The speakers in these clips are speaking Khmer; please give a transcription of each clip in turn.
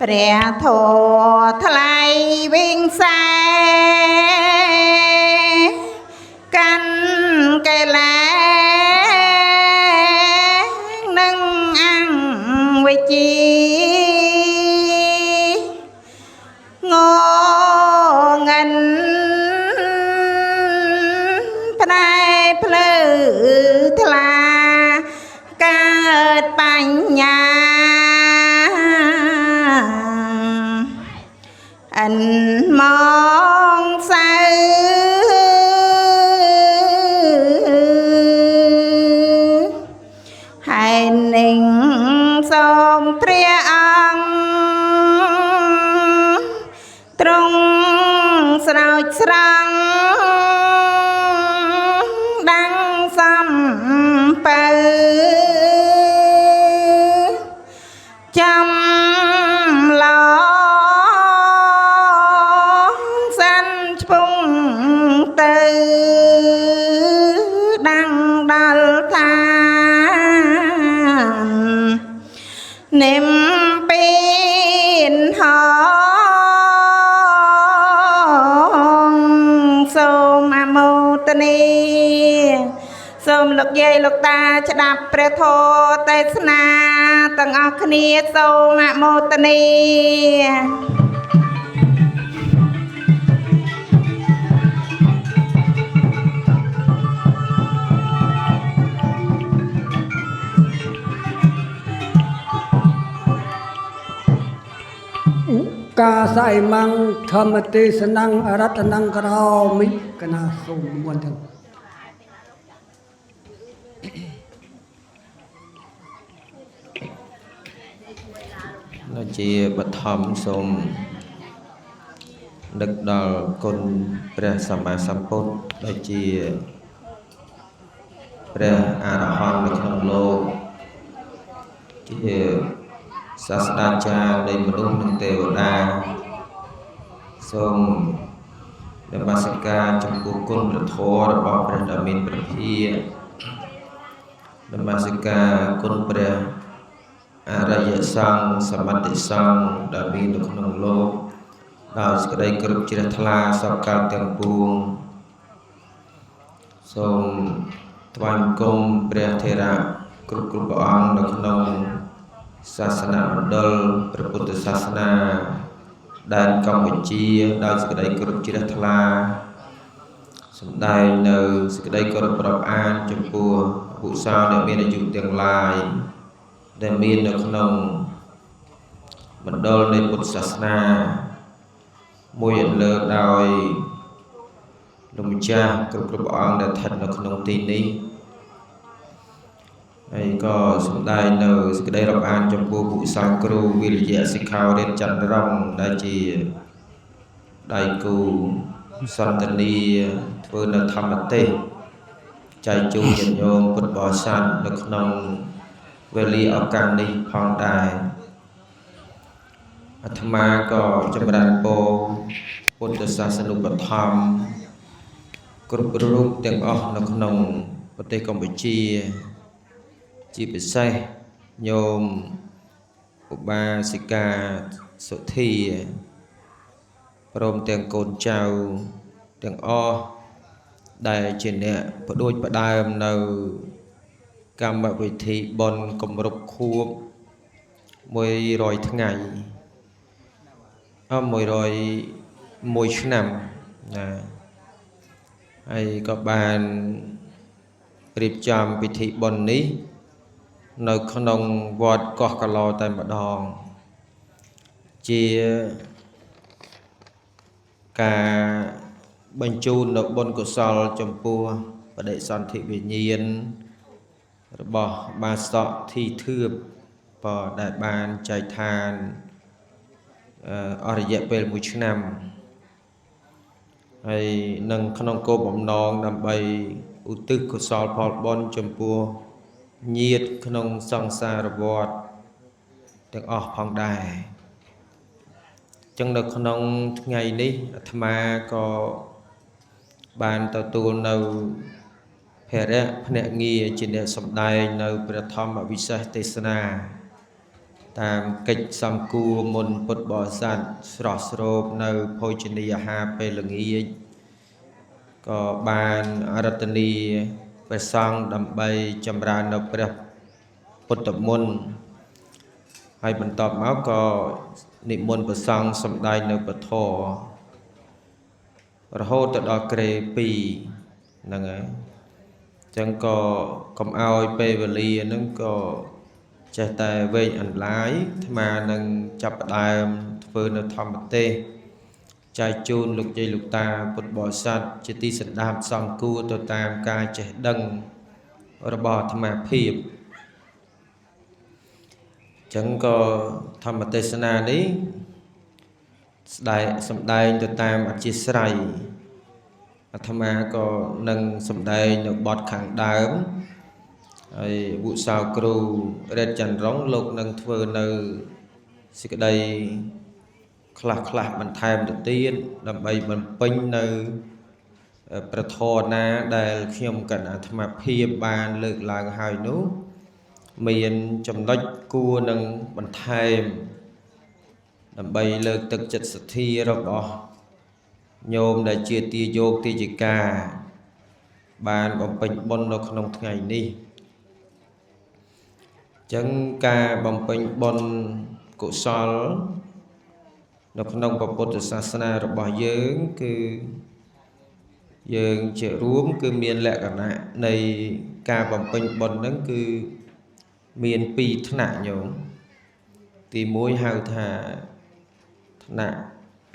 ព្រះធម៌ថ្លៃវិញសែកាន់កែលែងនឹងអង្គវិជាងងិនផ្នែកភ្លឺថ្លាកើតបញ្ញាអិនមកសៅហើយនឹងសូមព្រះអង្គទ្រង់ស្រោចស្រង់ដាំងសំពៅចំឡសាន់ឆ្ពងទៅដាំងដល់ថានិមពីនហងសូមអមោទនីសូមលោកយាយលោកតាស្ដាប់ព្រះធម៌ទេសនាទាំងអស់គ្នាសូមអមោទនីកាសៃមង្ធម្មទេសនងរតនងក្រោមិកណាសូមមន្តដូចជាបឋមសូមដឹកដល់គុណព្រះសម្មាសម្ពុទ្ធដូចជាព្រះអរហន្តនៅក្នុងលោកជាសាស្ត្រាចារ្យនៃមនុស្សនិងទេវតាសូមនមស្ការចំពោះគុណព្រះធម៌របស់ព្រះដ៏មានព្រះភាកនមស្ការគុណព្រះអរិយសង្ឃសមត្ថសង្ឃដែលមាននៅក្នុងលោកដោយសេចក្តីគោរពជ្រះថ្លាសពកាលទាំងពួងសូមថ្វាយបង្គំព្រះថេរៈគ្រប់ព្រះអង្គនៅក្នុងសាសនាមណ្ឌលព្រះពុទ្ធសាសនាដែនកម្ពុជាដោយសេចក្តីគោរពជ្រះថ្លាសម្ដែងនៅសេចក្តីគោរពរាប់អានចំពោះពុទ្ធសាសនាមានអាយុទាំងឡាយដែលមាននៅក្នុងមណ្ឌលនៃពុទ្ធសាសនាមួយអន្លើដោយលោកម្ចាស់គ្រប់ព្រះអង្គដែលស្ថិតនៅក្នុងទីនេះហើយក៏សម្ដែងនៅសេចក្តីរាប់អានចំពោះពុទ្ធសាសគ្រូវិរិយៈសិក្ខារិទ្ធចន្ទរងដែលជាដៃគូសន្តានីធ្វើនៅធម្មទេសចែកជូនញាតិញោមពុទ្ធបរិស័ទនៅក្នុងវេលាឱកាសនេះផងដែរអាត្មាក៏ចម្រើនពរពុទ្ធសាសនុបត្ថម្ភគ្រប់រូបទាំងអស់នៅក្នុងប្រទេសកម្ពុជាជាពិសេសញោមឧបាសិកាសុធាព្រមទាំងកូនចៅទាំងអស់ដែលជាអ្នកផ្ដួចផ្ដើមនៅកម្មវិធីបុណ្យគម្រប់ខួប100ថ្ងៃ101ឆ្នាំណាហើយក៏បានរៀបចំពិធីបុណ្យនេះនៅក្នុងវត្តកោះកឡោតែម្ដងជាការបញ្ជូននៅបុណ្យកុសលចំពោះបដិសន្ធិវិញ្ញាណរបស់បាសកធីធឿបដែលបានចែកឋានអស់រយៈពេល1ឆ្នាំហើយនឹងក្នុងគោលបំណងដើម្បីឧទ្ទិសកុសលផលបុណ្យចំពោះញាតិក្នុងសង្សារវដ្តទាំងអស់ផងដែរចឹងនៅក្នុងថ្ងៃនេះអាត្មាក៏បានទទួលនៅភរៈភ្នាក់ងារជាអ្នកសម្ដែងនៅព្រះធម្មវិសេសទេសនា តាមកិច្ចសំគួរមុនពុទ្ធបរិស័ទស្រស់ស្រូបនៅភោជនីយអាហារពេលល្ងាចក៏បានរតនីព្រះសង្ឃដើម្បីចម្រើននៅព្រះពុទ្ធមន្តហើយបន្ទាប់មកក៏និមន្តព្រះសង្ឃសម្ដែងនៅពធរហូតទៅដល់ក្រេ2ហ្នឹងហើយអញ្ចឹងក៏កុំឲ្យពេលវេលាហ្នឹងក៏ចេះតែវែងអន្លាយអាត្មានឹងចាប់ផ្ដើមធ្វើនៅធម្មទេសចែកជូនលោកយាយលោកតាពុទ្ធបរិស័ទជាទីសន្តាប់សំគួរទៅតាមការចេះដឹងរបស់អាត្មាភាពអញ្ចឹងក៏ធម្មទេសនានេះសម្ដែងទៅតាមអធិស្រ័យអាត្មាក៏នឹងសម្ដែងនៅបទខាងដើមហើយបុសោគ្រូរ៉េតច័ន្ទរងលោកនឹងធ្វើនៅសេចក្តីខ្លះបន្ថែមទៅទៀតដើម្បីបំពេញនៅប្រធរណាដែលខ្ញុំកណ្ដាអាត្មាភាពបានលើកឡើងហើយនោះមានចំណុចគួរនឹងបន្ថែមដើម្បីលើកទឹកចិត្តសទ្ធារបស់ញោមដែលជាទាយោគទាយិកាបានបំពេញបុណ្យនៅក្នុងថ្ងៃនេះអញ្ចឹងការបំពេញបុណ្យកុសលនៅក្នុងពុទ្ធសាសនារបស់យើងគឺយើងជារួមគឺមានលក្ខណៈនៃការបំពេញបុណ្យហ្នឹងគឺមាន2ថ្នាក់ញោមទី1ហៅថាថ្នាក់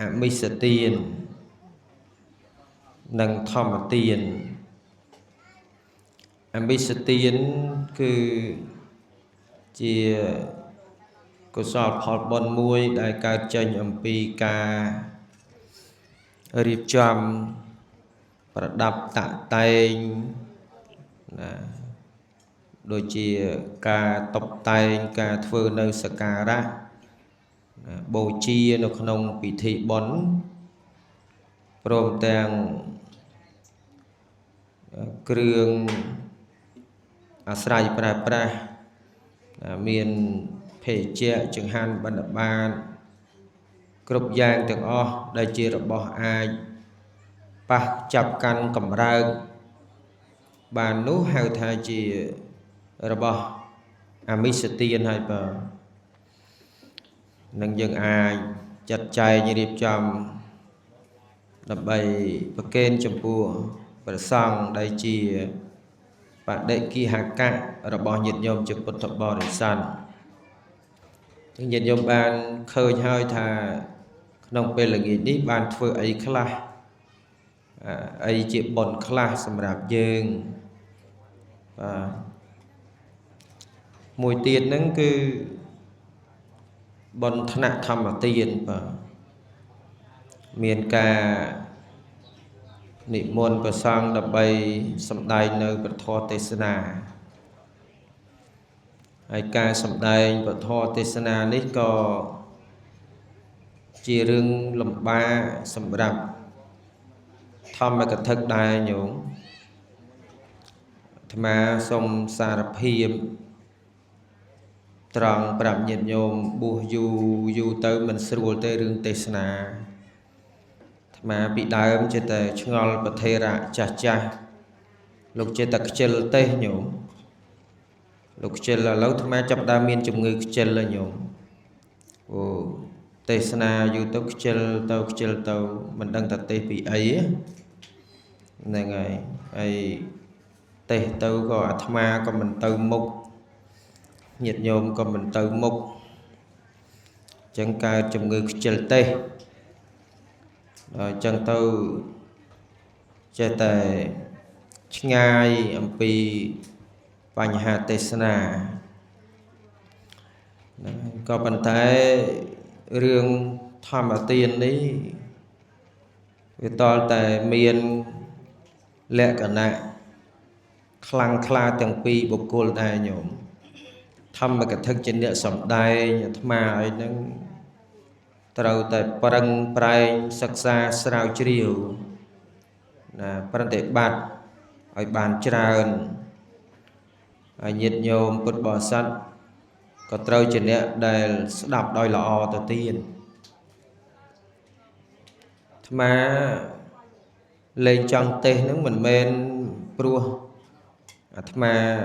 អមិសទាននិងធម្មទានអមិសទានគឺជាកុសលផលបុណ្យមួយដែលកើតចេញអំពីការរៀបចំប្រដាប់តាក់តែងណាដូចជាការតុបតែងការធ្វើនៅសក្ការៈបូជានៅក្នុងពិធីបុណ្យព្រមទាំងគ្រឿងអាស្រ័យប្រើប្រាស់មានភេសជ្ជៈចង្ហាន់បណ្ឌបាតគ្រប់យ៉ាងទាំងអស់ដែលជារបស់អាចប៉ះចាប់កាន់កម្រើកបាននោះហៅថាជារបស់អមិសទានហើយបើនឹងយើងអាចចាត់ចែងរៀបចំដើម្បីប្រគេនចំពោះព្រះសង្ឃដែលជាបដិគិហកៈរបស់ញាតិញោមជាពុទ្ធបរិស័ទញាតិញោមបានឃើញហើយថាក្នុងពេលល្ងាចនេះបានធ្វើអីខ្លះអីជាបុណ្យខ្លះសម្រាប់យើងមួយទៀតហ្នឹងគឺបុណ្យថ្នាក់ធម្មទានមានការនិមន្តព្រះសង្ឃដើម្បីសម្ដែងនៅពធទេសនាហើយការសម្ដែងពធទេសនានេះក៏ជារឿងលំបាកសម្រាប់ធម្មកថាដែរញោមអាត្មាសូមសារភាពត្រង់ប្រាប់ញាតិញោមបួសយូរទៅមិនស្រួលទេរឿងទេសនាអាត្មាពីដើមចេះតែឆ្ងល់ប្រធេរៈចាស់លោកចេះតែខ្ជិលទេសញោមលោកខ្ជិលឥឡូវអាត្មាចាប់ដើមមានជំងឺខ្ជិលហើយញោមអូទេសនាយូរទៅខ្ជិលទៅមិនដឹងថាទេសពីអីហ្នឹងហើយទេសទៅក៏អាត្មាក៏មិនទៅមុខញាតិញោមក៏មិនទៅមុខអញ្ចឹងកើតជំងឺខ្ជិលទេសដល់អញ្ចឹងទៅចេះតែឆ្ងាយអំពីបញ្ហាទេសនាក៏ប៉ុន្តែរឿងធម្មទាននេះវាតលតែមានលក្ខណៈខ្លាំងក្លាទាំងពីរបុគ្គលដែរញោមធម្មកថាជាអ្នកសំដែងអាត្មាអីហ្នឹងត្រូវតែប្រឹងប្រែងសិក្សាស្រាវជ្រាវណាប្រតិបត្តិឲ្យបានច្រើនហើយញាតិញោមពុទ្ធបរិស័ទ có trâu trên nè để đạp đôi lọ từ tiên mà lên trong tê nó mình men prua mà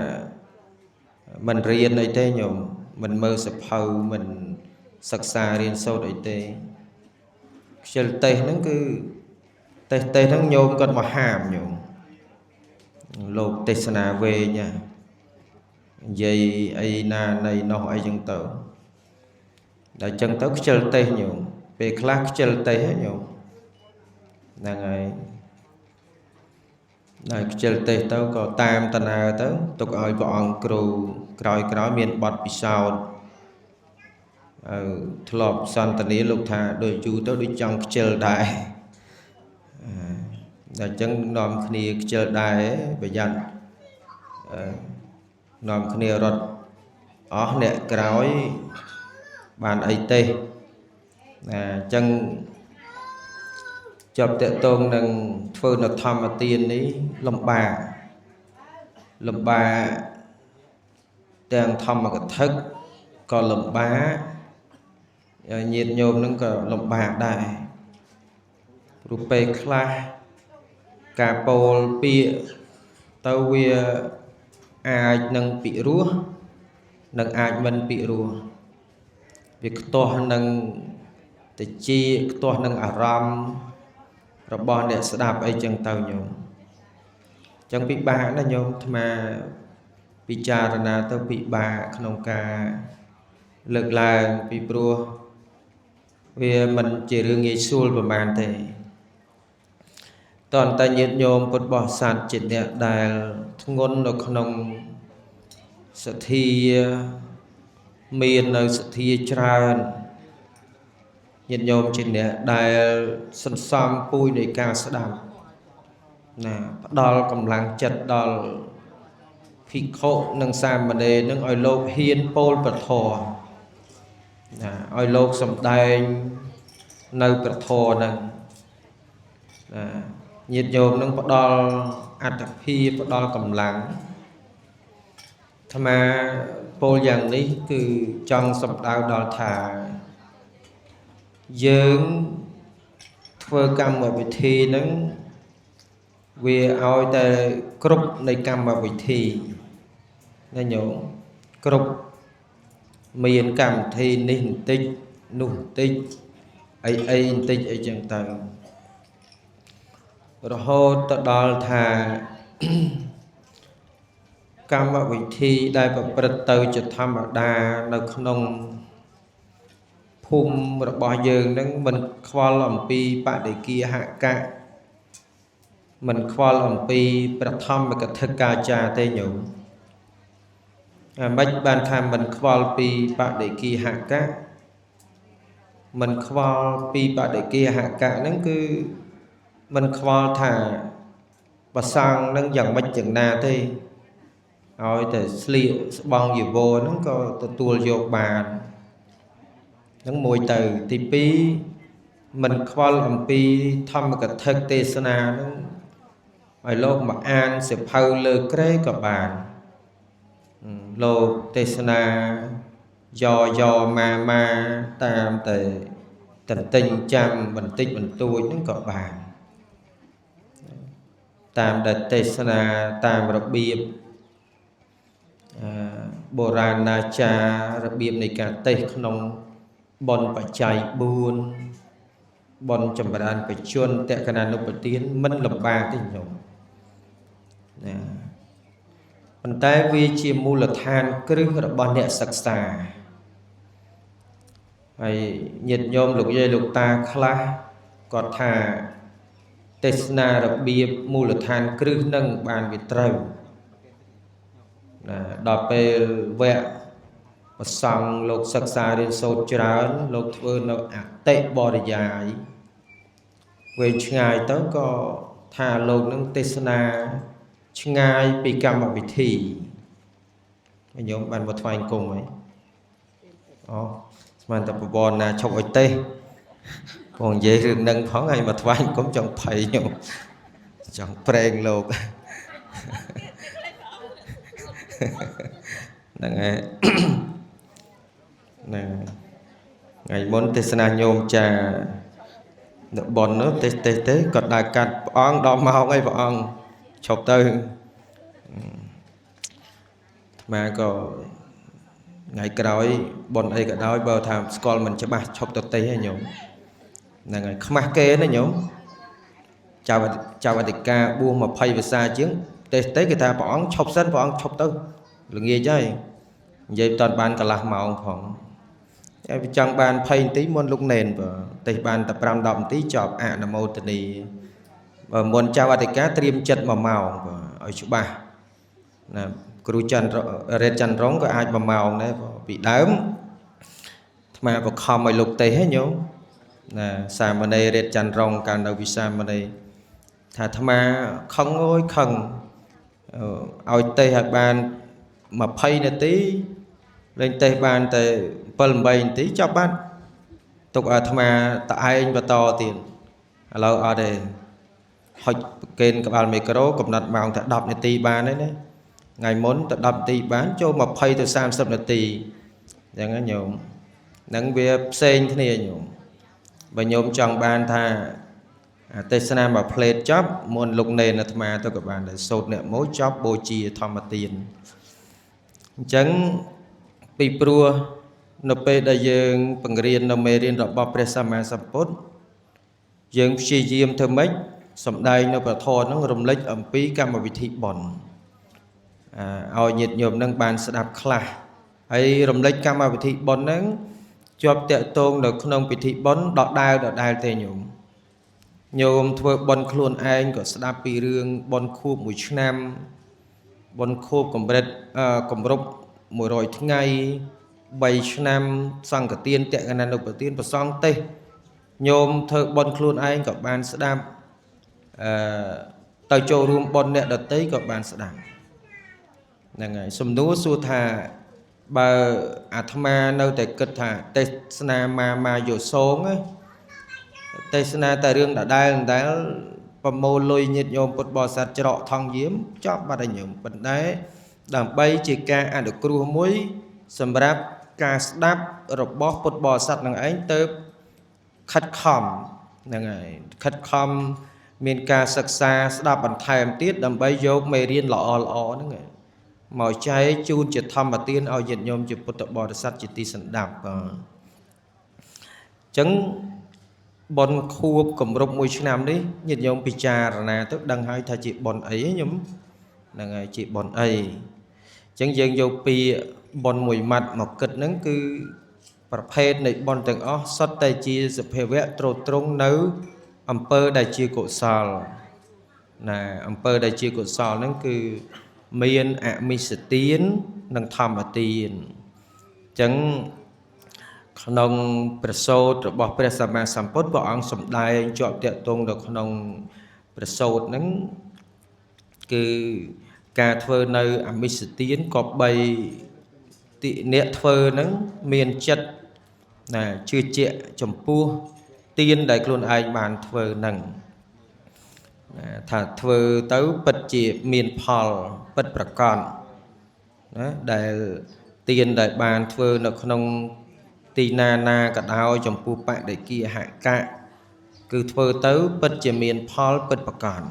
mình riêng đây tê nhung mình mơ sập hầu mình sắc xa riêng sâu đây tê chân tê nó cứ tê nó nhôm con mà hàm nhung lột tê sana về nha dây ai na này nó ai chân tớ đại chân tớ chân tê nhung về class chân tê hết nhung là ngày này chơi tê tao có tam tận nào tới tục ở bọn cừu còi miền bọt bị sao thọp san tậnนี้ lục thà đôi chú tao đi trong chơi đại là chân nòm khnia chơi đại bây giờ nòm khnia rót ó nè còi bàn ấy tê chân chập tệ tôn nâng phơi nợ tham mà tiền ấy lầm bà đang tham mà cái thức còn lầm bá nhiệt nhôm nâng cả lầm bà đại rupe kla cà pol pia tàu vía ai nâng bị rúa nâng ai mình bị rúa việc to nâng để chi to nâng aram bọn để sẽ đạp ấy chân tàu nhung chẳng bị bà là nhung mà bị cha rồi nào tao bị bà không cả lực là bị pro vì mình chỉ riêng nghĩ xuôi và màn thế toàn ta nhiệt nhôm bột bỏ sạt trên địa đài ngôn nó không sẽ thi miền nơi sẽ thi tràn nhiệt nhôm trên địa đài sân xăm pui để ca sẽ đàm nè đo cầm lăng chật đo phi khổ nâng sam mà đề nâng oi lô hiên pol bật thò nè oi lô sầm đai nơi bật thò nâng nhiệt nhôm nâng bắt đo ạt phi bắt đo cầm lăng tham mà pol dạng ní cứ trong sầm đau đo thả dương thưa cam ở vị thi nâng vì ôi ta cướp này cam ở vị thi nên nhớ cướp miền cam thi nín tích nụ tích ấy tích ấy chẳng tầng rồi hô ta đo thà cam ở vị thi đại bậc bật từ cho tham ở đàនៅក្នុងភូមិរបស់យើងនឹងមិនខ្វល់អំពីបដិគាហកៈមិនខ្វល់អំពីប្រធមកថាកាចាទេញោមមិនបានថាមិនខ្វល់ពីបដិគាហកៈមិនខ្វល់ពីបដិគាហកៈហ្នឹងគឺមិនខ្វល់ថាប្រសងនឹងយ៉ាងម៉េចយ៉ាងណាទេឲ្យតែស្លៀកស្បង់យីវរហ្នឹងក៏ទទួលយកបាននឹងមួយទៅទី2មិនខ្វល់អំពីធម្មកថាទេសនានឹងឲ្យលោកមកអានសិភៅលើក្រែក៏បានលោកទេសនាយ៉ម៉ាតាមតែតន្ទិញចាំបន្តិចបន្តួចនឹងក៏បានតាមដែលទេសនាតាមរបៀបបុរាណាចាររបៀបនៃការទេសក្នុងបនបច្ច័យ4បនចម្រើនបជនតក្កណានុបទានមិនលំបាកទេញោមណាប៉ុន្តែវាជាមូលដ្ឋានគ្រឹះរបស់អ្នកសិក្សាហើយញាតិញោមលោកយាយលោកតាខ្លះគាត់ថាទេសនារបៀបមូលដ្ឋានគ្រឹះនឹងបានវាត្រូវណាដល់ពេលវគ្គប្រសង់លោកសិក្សារៀនសូត្រច្រើនលោកធ្វើនៅអតិបរិយាយវែងឆ្ងាយទៅក៏ថាលោកនឹងទេសនាឆ្ងាយពីកម្មវិធីញោមបានមកថ្វាយអង្គមហីអូស្មានតែប្រព័ន្ធណាឈប់អុយទេបងនិយាយរឿងនឹងផងហើយមកថ្វាយអង្គមចង់ភ័យញោមចង់ប្រេងលោកហ្នឹងហើយ nè ngày muốn tết na nhôm trà được bòn nữa tết còn đại cắt ong đo màu ngay vợ ong chọc tư mà có ngày cái đói bòn ấy cái đói bờ tham school mình cho ba chọc tết hay nhôm là ngày không mắc kê nó nhôm chào bà ca buông mà phay về xa chứ tết cái ta bỏ ong chọc sân bỏ ong chọc tư là nghe chơi vậy toàn ban cả lạc màu khoảng chẳng ban phay tí môn lúc nền và tây ban tập ram động tí chọc là mô tì và môn chào bà cá tiêm chất màu và ở chỗ ba là cú chân red chân rống có ai màu này bị đớm mà có không mày lục tây hết nhớ là xài mà đây red chân rong càng đầu vì sao mà đây thà tham không ôi khẩn ao tây hạt ban mà phay này tí lên tây ban tây phần bày tí cho bắt tục ở tham tại anh và to tiền lâu ở đây hỏi kênh các bạn micro cầm đặt màu thật đọc này tì ban đấy ngày muốn tập đọc tì bán cho mà phay từ sam sập là tì chẳng có nhộm nắng việc sen thế này nhộm và nhộm trong ban tha tây sơn mà plate job muốn lục nền là tham tôi các bạn để sốt nè mỗi job bố trì thầm tiền chẳng bị prua nó pe đại dương bằng riêng nó mê riêng đọc bọc presama support dương chi diêm thơm mấy sầm đây nó bà thò nó rồng lệch ẩm pí cam mà vị thị bẩn ao nhiệt nhộm nâng bàn sẽ đạp khla hay rồng lệch cam mà vị thị bẩn nâng cho tệ tôn được không vị thị bẩn đọt đai tê nhộm thưa bẩn khuôn anh có sẽ đạp pi rương bẩn khu mũi nam bẩn khu cầm bệt cầm rốc mỗi rồi thứ ngày 7 năm sang cả tiên tệ cái này được đầu tiên và xong tê nhôm thơ bon khuôn anh các bạn sẽ đam tới chỗ room bon nè đợt tới các bạn sẽ đam là ngày sum núa xua thà bà athma nơi tại kết thà tê sna mà dỗ số ấy tê sna tại riêng đã đá và mô lôi nhiệt nhôm bột bò sạt trọ thong diếm chóp bà đại nhôm bật đáy đàm bay chỉ ca được cua muối sầm ráp ca đáp rồi bó bột bò sạt năng ấy tới khát khom là ngày khát khom miền ca sặc xa đáp bằng thèm tiết đàm bay vô mê riêng lọ nữa ngày mỏi cháy chun chỉ thăm mà tiên ao nhiệt nhôm chỉ bột bò sạt chỉ ti sẵn đạp trứng bon khu cầm rục mùi nam đấy nhiệt nhôm picha là tức đăng hai thay chị bon ấy nhúm là ngày chị bon ấy chẳng dân vô pi bon mùi mặt một kịch nắng cứประเภท này bon từng ó sót tay chia dập hệ vẽ trâu trống nấu âm pơ đại chia cổ sào là âm pơ đại chia cổ sào nắng cứ miên mi sẽ tiến nâng tham và tiền chẳng nông preso rồi bỏ presama sampot bỏ ăn sầm đai chọn tiện tôn được nông preso nắng cứ ca thơ nơi mi sẽ tiến có bay tị nệ thơ nắng miền chất là chưa trẻ chấm pua tiên đại luôn ai bàn thơ nằng thà thơ tới bật chỉ miền Paul bật bạc con đại tiên đại bàn thơ nó không tì na cả đào chấm pua bạn đại kia hạ cả cứ thơ tới bật chỉ miền Paul bật bạc con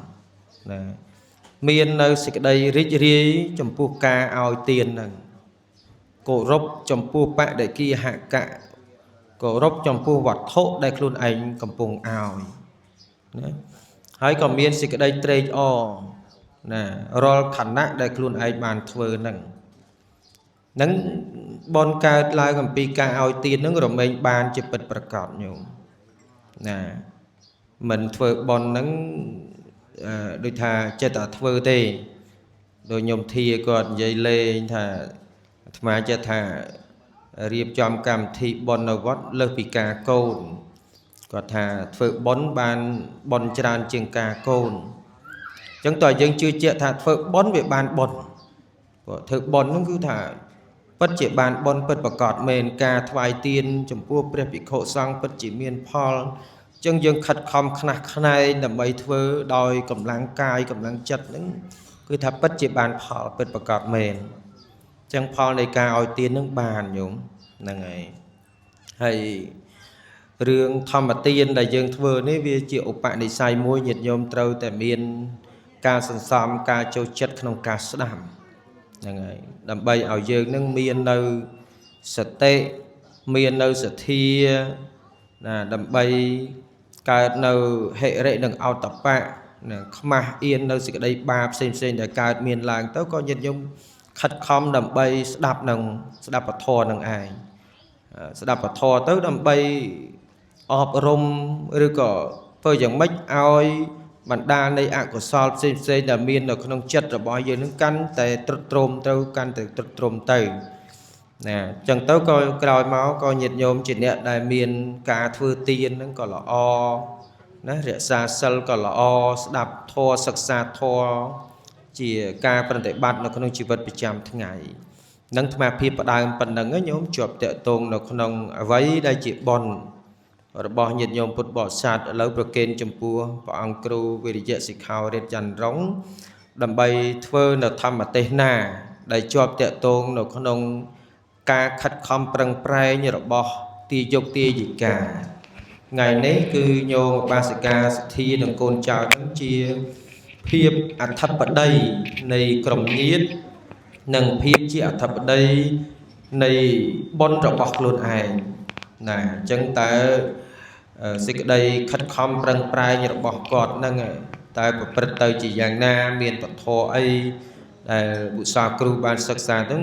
miền nơi sẽ đây rít ri chấm pua ca ao tiền nằng cổ rốc chấm pua bạn đại kia hạ cả cổ rốc chấm pua vật thốt đại luôn anh cầm bùng ao hãy còn miền sẽ đây trade o nè roll khẩn nát đại luôn anh bàn thơ nằng nắng bon ca lại cầm pi ca ao tiền nắng rồi mình bàn chụp bật bạc cọt nhiều nè mình thơ bon nắng đôi thà chơi tả thơ tê đôi nhom thi còn dây lê thà mà chơi thà riêng chom cầm thi bon nó gót lơ pi ca côn còn thà thơ bón ban bon tràn trên ca côn chẳng tỏi dân chưa chơi thà thơ bón về ban bon thơ bon nó cứ thà bất chỉ ban bon bất bạc cọt mền ca thoại tiên chấm pua pre bị khổ sang bất chỉ miền Paul chân dân khát khom khát này là mấy thứ đòi cầm láng cài cầm láng chặt những cứ thắp bất chỉ bàn Paul bất bạc cọt mền chân Paul này ca oi tiên nước bàn nhúng là ngày ហើយរឿងធម្មទានដែលយើងធ្វើនេះវាជាឧបនិស្ស័យមួយញាតិញោមត្រូវតែមានការសន្សំការចូលចិត្តក្នុងការស្ដាប់ហ្នឹងហើយដើម្បីឲ្យយើងនឹងមាននៅសតិមាននៅសទ្ធាណាដើម្បីកើតនៅហិរិនិងអតបៈខ្មាស់អៀននៅសេចក្តីបាបផ្សេងដែលកើតមានឡើងទៅក៏ញាតិញោមខិតខំដើម្បីស្ដាប់នឹងស្ដាប់ពធនឹងឯងស្ដាប់ពធទៅដើម្បីអប់រំឬក៏ធ្វើយ៉ាងម៉េចឲ្យបណ្ដាលនៃអកុសលផ្សេងដែលមាននៅក្នុងចិត្តរបស់យើងនឹងកាន់តែទ្រុឌទ្រោមទៅកាន់តែទ្រុឌទ្រោមទៅណាអញ្ចឹងទៅក៏ក្រោយមកក៏ញាតិញោមជាអ្នកដែលមានការធ្វើទានហ្នឹងក៏ល្អណារក្សាសិលក៏ល្អស្ដាប់ធម៌សិក្សាធម៌ជាការប្រតិបត្តិនៅក្នុងជីវិតប្រចាំថ្ងៃនឹងអាត្មាភាពផ្ដើមប៉ុណ្ណឹងញោមជាប់តកតងនៅក្នុងអ្វីដែលជាបុណ្យរបស់ញាតិញោមពុទ្ធបរិស័ទឥឡូវប្រគេនចំពោះព្រះអង្គគ្រូវិរិយសិក្ខារិទ្ធចន្ទរងដើម្បីធ្វើនៅធម្មទេសនាដែលជាប់តកតងនៅក្នុងការខិតខំប្រឹងប្រែងរបស់ទាយកទាយិកាថ្ងៃនេះគឺញោមបាសិកាសទ្ធានិងកូនចៅនឹងជាភាពអធិបតីនៃក្រុមញាតិនិងភាពជាអធិបតីនៃបុណ្យរបស់ខ្លួនឯងណាអញ្ចឹងតើសេចក្តីខិតខំប្រឹងប្រែងរបស់គាត់ហ្នឹងតើប្រព្រឹត្តទៅជាយ៉ាងណាមានពធអីដែលបុស្សាគ្រូបានសិក្សាហ្នឹង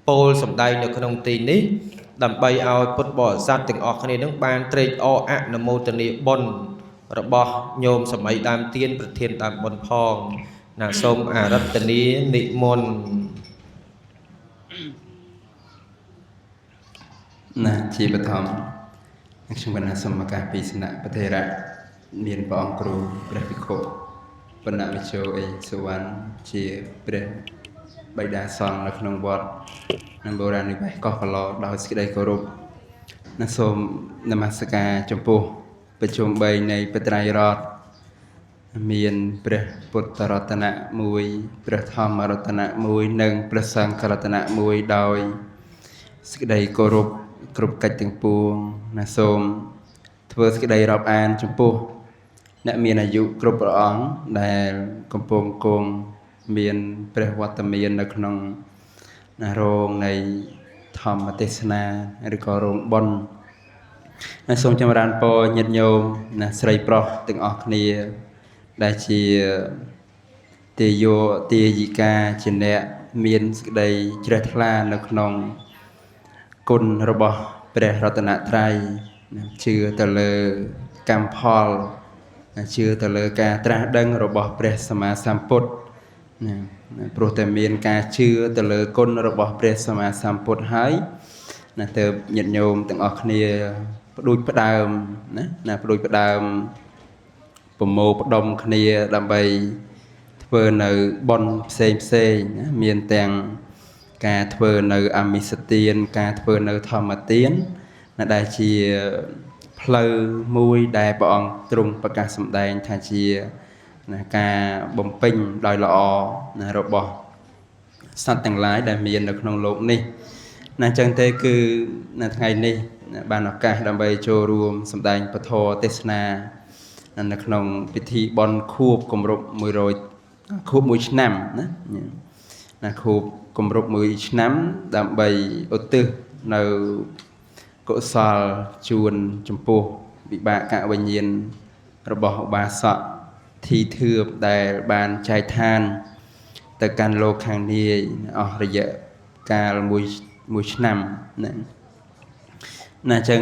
ពោលសម្ដែងនៅក្នុងទីនេះដើម្បីឲ្យពុទ្ធបរិស័ទទាំងអស់គ្នានឹងបានត្រេកអរអនុមោទនាបុណ្យរបស់ញោមសម័យដើមទៀនប្រធានដើមបុណ្យផងណាសូមអារាធនានិមន្តណាជាបឋមខ្ញុំកណាសូមឱកាសពីសំណាក់ប្រធេរៈមានព្រះអង្គគ្រូព្រះភិក្ខុបណ្ណវិជោអេសុវណ្ណជាព្រះបិតាសង្ឃនៅក្នុងវត្តនៅបុរាណនិវេសកោះកឡោដោយសេចក្តីគោរពណាសូមនមស្ការចំពោះប្រជុំ3នៃបត្រៃរតន៍មានព្រះពុទ្ធរតនៈ1ព្រះធម្មរតនៈ1និងព្រះសង្ឃរតនៈ1ដោយសេចក្តីគោរពគ្រប់កិច្ចទាំងពួងណាសូមធ្វើសេចក្តីរាប់អានចំពោះអ្នកមានអាយុគ្រប់ព្រះអង្គដែលកំពុងគង់មានព្រះវត្តមាននៅក្នុងរោងនៃធម្មទេសនាឬក៏រោងបុណ្យហើយសូមចម្រើនពរញាតិញោមណាស្រីប្រុសទាំងអស់គ្នាដែលជាទាយោទាយិកាជាអ្នកមានសេចក្តីជ្រះថ្លានៅក្នុងគុណរបស់ព្រះរតនត្រ័យជឿទៅលើកម្មផលជឿទៅលើការត្រាស់ដឹងរបស់ព្រះសម្មាសម្ពុទ្ធណាព្រោះតែមានការជឿទៅលើគុណរបស់ព្រះសម្មាសម្ពុទ្ធហើយណាទៅញាតិញោមទាំងអស់គ្នាផ្ដួចផ្ដើមណាផ្ដួចផ្ដើមប្រមូលផ្ដុំគ្នាដើម្បីធ្វើនៅបុណ្យផ្សេងណាមានទាំងការធ្វើនៅអមិសទានការធ្វើនៅធម្មទានណាដែលជាផ្លូវមួយដែលព្រះអង្គទ្រង់ប្រកាសសម្ដែងថាជាណាការបំពេញដោយល្អណារបស់សត្វទាំងឡាយដែលមាននៅក្នុងโลกនេះណាអញ្ចឹងទេគឺនៅថ្ងៃនេះបានឱកាសដើម្បីចូលរួមសម្ដែងពធទេសនានៅក្នុងពិធីបុណ្យខួបគម្រប់100ខួប1ឆ្នាំណាខួបគម្រប់1ឆ្នាំដើម្បីឧទ្ទិសនៅកុសលជូនចំពោះវិបាកវិញ្ញាណរបស់ឧបាសកធីធឿបដែលបានចែកឋានទៅកាន់លោកខាងនាយអស់រយៈកាលមួយឆ្នាំណាអញ្ចឹង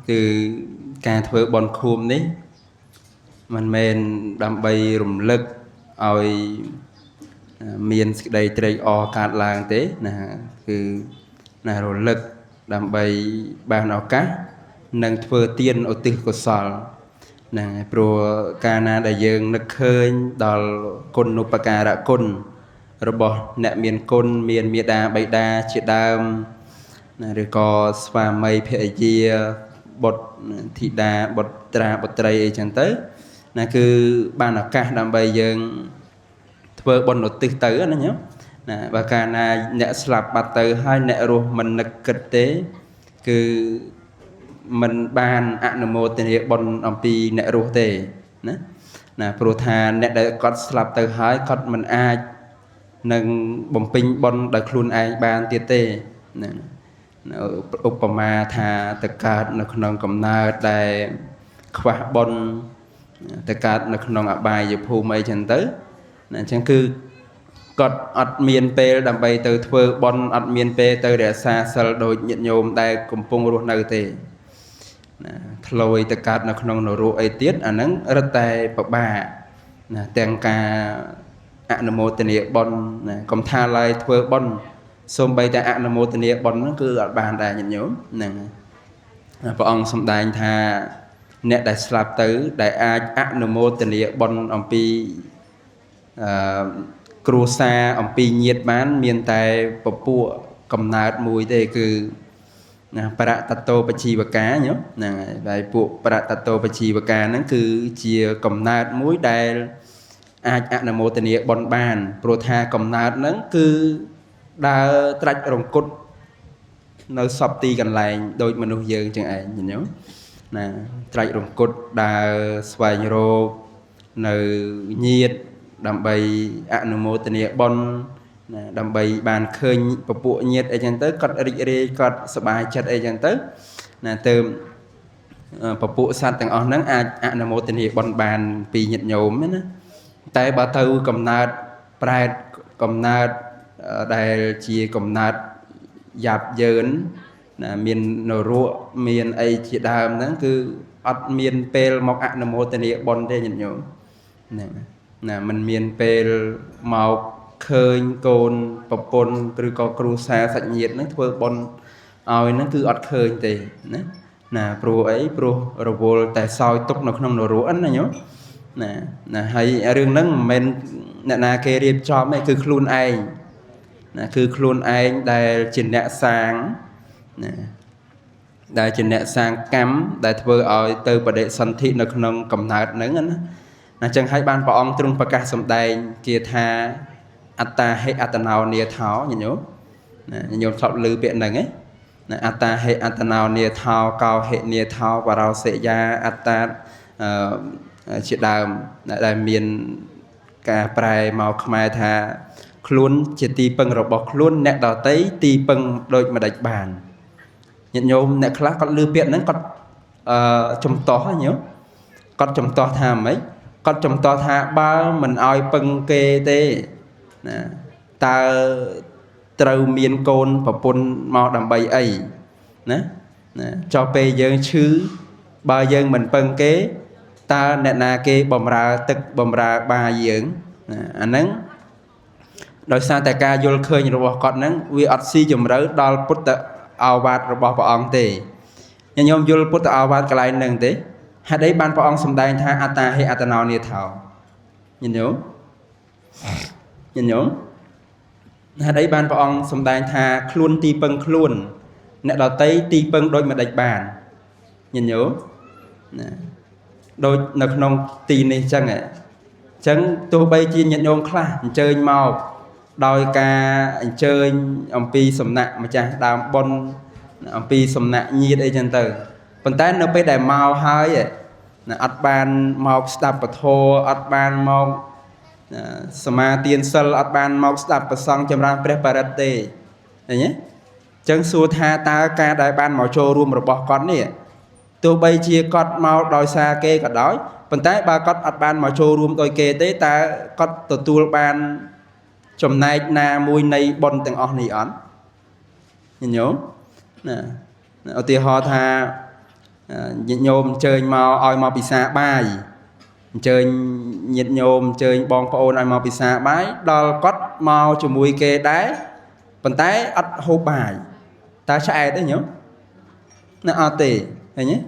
គឺការធ្វើបុណ្យខួបនេះមិនមែនដើម្បីរំលឹកឲ្យមានសេចក្តីត្រេកអរកើតឡើងទេណាគឺណារលឹកដើម្បីបានឱកាសនឹងធ្វើទានឧទ្ទិសកុសលណាព្រោះកាលណាដែលយើងនឹកឃើញដល់គុណូបការៈគុណរបស់អ្នកមានគុណមានមេដាបិតាជាដើមណាឬក៏ស្វាមីភរិយាបុត្រធីតាបុត្រាបុត្រីអីចឹងទៅណាគឺបានឱកាសដើម្បីយើងធ្វើបុណ្យឧទ្ទិសទៅណាញោមណាបើកាលណាអ្នកស្លាប់បាត់ទៅហើយអ្នករស់មិននឹកគិតទេគឺ mình ban ảnh mô tên hệ bọn ông pi nẹ rùa tê nè pro thà nẹ đã có slap từ hỏi có mình ai nâng bồng pin bọn đã khuôn ai ban tiết tê nè Upama thà tất cả nó không cầm na đại khoa bọn tất cả nó không bài giúp hù mấy chân tới nè chẳng cứ cọt ọt miền pe đầm bay từ thưa bon ọt miền pe từ để xa sờ đôi nhận nhôm đây cùng pung ruột nơi tề lôi tất cả nó không nổ ruột ấy tiết anh nắng rất tay bậc bà tiền ca anh mô tên địa bon cầm tha lại thưa bon xôm bay tại anh mô tên địa bon nó cứ ở bàn đại nhận nhôm nè vợ ông xôm đại tha nè đại slap tới đại ai anh mô tên địa bon ông piครูซาอมปีเงียดบ้านเมียนแต่ปะปัวกำนาดมวยเตคือประตัตโตปชีวกาเนาะใบปุประตัตโตปชีวกานั่นคือเชียกำนาดมวยได้อาจอนโมตเนียบอลบานโปรธากำนาดนั่นคือดาตรัสรงกุฎในสอบตีกันแรงโดยมนุษย์เยอะจังไงเห็นเนาะตรัสรงกุฎดาสวายโรในเงียดดำใบอนุโมทนีบอลดำใบบานเคยปะปุเงียดไอจันเตอร์กัดริเรกัดสบายจัดไอจันเตอร์เติมปะปุสัตว์ต่างอ่อนนั้นอนุโมทนีบอลบานปีหยัดโยมนะแต่บาเตอกำนาดปลายกำนาดได้ชีกำนาดหยาบเยินเมียนนรัวเมียนไอจีดามนั้นคืออัดเมียนเปลมอกอนุโมทนีบอลได้หยัดโยมมันเมียนเปลเมาเคยโกนปะปนหรือก็ครูซาสัญญ์นั่นเพื่อบอลเอานั่นคืออัดเคยเตะโปรไอ้โปรระบบแต่ซอยตกนกนงนรัวอันนั้นเนาะให้เรื่องนั้นมันนาเกเรียบจอมนี่คือครูนไอคือครูนไอได้จินเนสางได้จินเนสางกัมได้เพื่อเอาเติมประเด็นสันตินกนงกำนัดนั่นจังให้บ้านปองตรงประกาศสมได้เกียรติอัตตาให้อัตนาวเนียเท้าอย่างนี้โยมชอบลือเปลี่ยนหนึ่งอัตตาให้อัตนาวเนียเท้าเกาให้เนียเท้าว่าเราเสียยาอัตตาเฉียดดาวได้เมียนกาปลายเมาขมายทาคลุ้นจะตีปังระบบคลุ้นเนตต่อเตยตีปังโดยมาดักบานโยมเนตคลาก็ลือเปลี่ยนนั้นก็จมต่ออย่างนี้ก็จมต่อทำไหมก็จำต่อท่าบ้ามันเอาปังเกเตตาเตาเมียนโกนปะปนมอดำใบไอจอเปย์ยังชื้อบายังมันปังเกตาเนนาเกบอมราตึกบอมราบายังอันนั้นโดยสารแต่การโยนเคยระบบก่อนนั้นวิอัดซีจมร้ดอลพุทธอาวาสระบบปองเตยังยอมโยนพุทธอาวาสกลายหนึ่งเตหากได้บานพระองค์สมได้ท่าอัตตาให้อัตนาวเนียเท้ายินโยหากได้บานพระองค์สมได้ท่าคลุนตีปังคลุนเนตเราเตยตีปังโดยมาได้บานยินโยโดยนักนองตีนี่จังไงจังตัวใบจีนยินโยคลาเจยเมาโดยการเจยอมปีสมณะมาจากดามบนอมปีสมณะยีดไอจันเตอร์ปัจจัยเราไปได้เมาหายอัดบานเมาสตับปะโทอัดบานเมาสมาเตียนเซลอัดบานเมาสตับปะซองจำรานเปรปารัตเตอย่างนี้จังสูธาตาการได้บานเมาโชรวมระบบก้อนนี่ตัวใบเชียกอดเมาโดยซาเกก็ได้ปัจจัยบากอดอัดบานเมาโชรวมโดยเกเตตากอดตัวบานจมในนามวยในบนแต่งออกนี่อ่อนอย่างนี้เอาตีหอธาnhiệt nhôm chơi màu oi màu pizza bay chơi nhiệt nhôm chơi bong phôn oi màu pizza bay đo cốt màu cho mùi kê đá bàn tay ắt hô bài ta sẽ đấy nhớ nó ở tề thấy nhé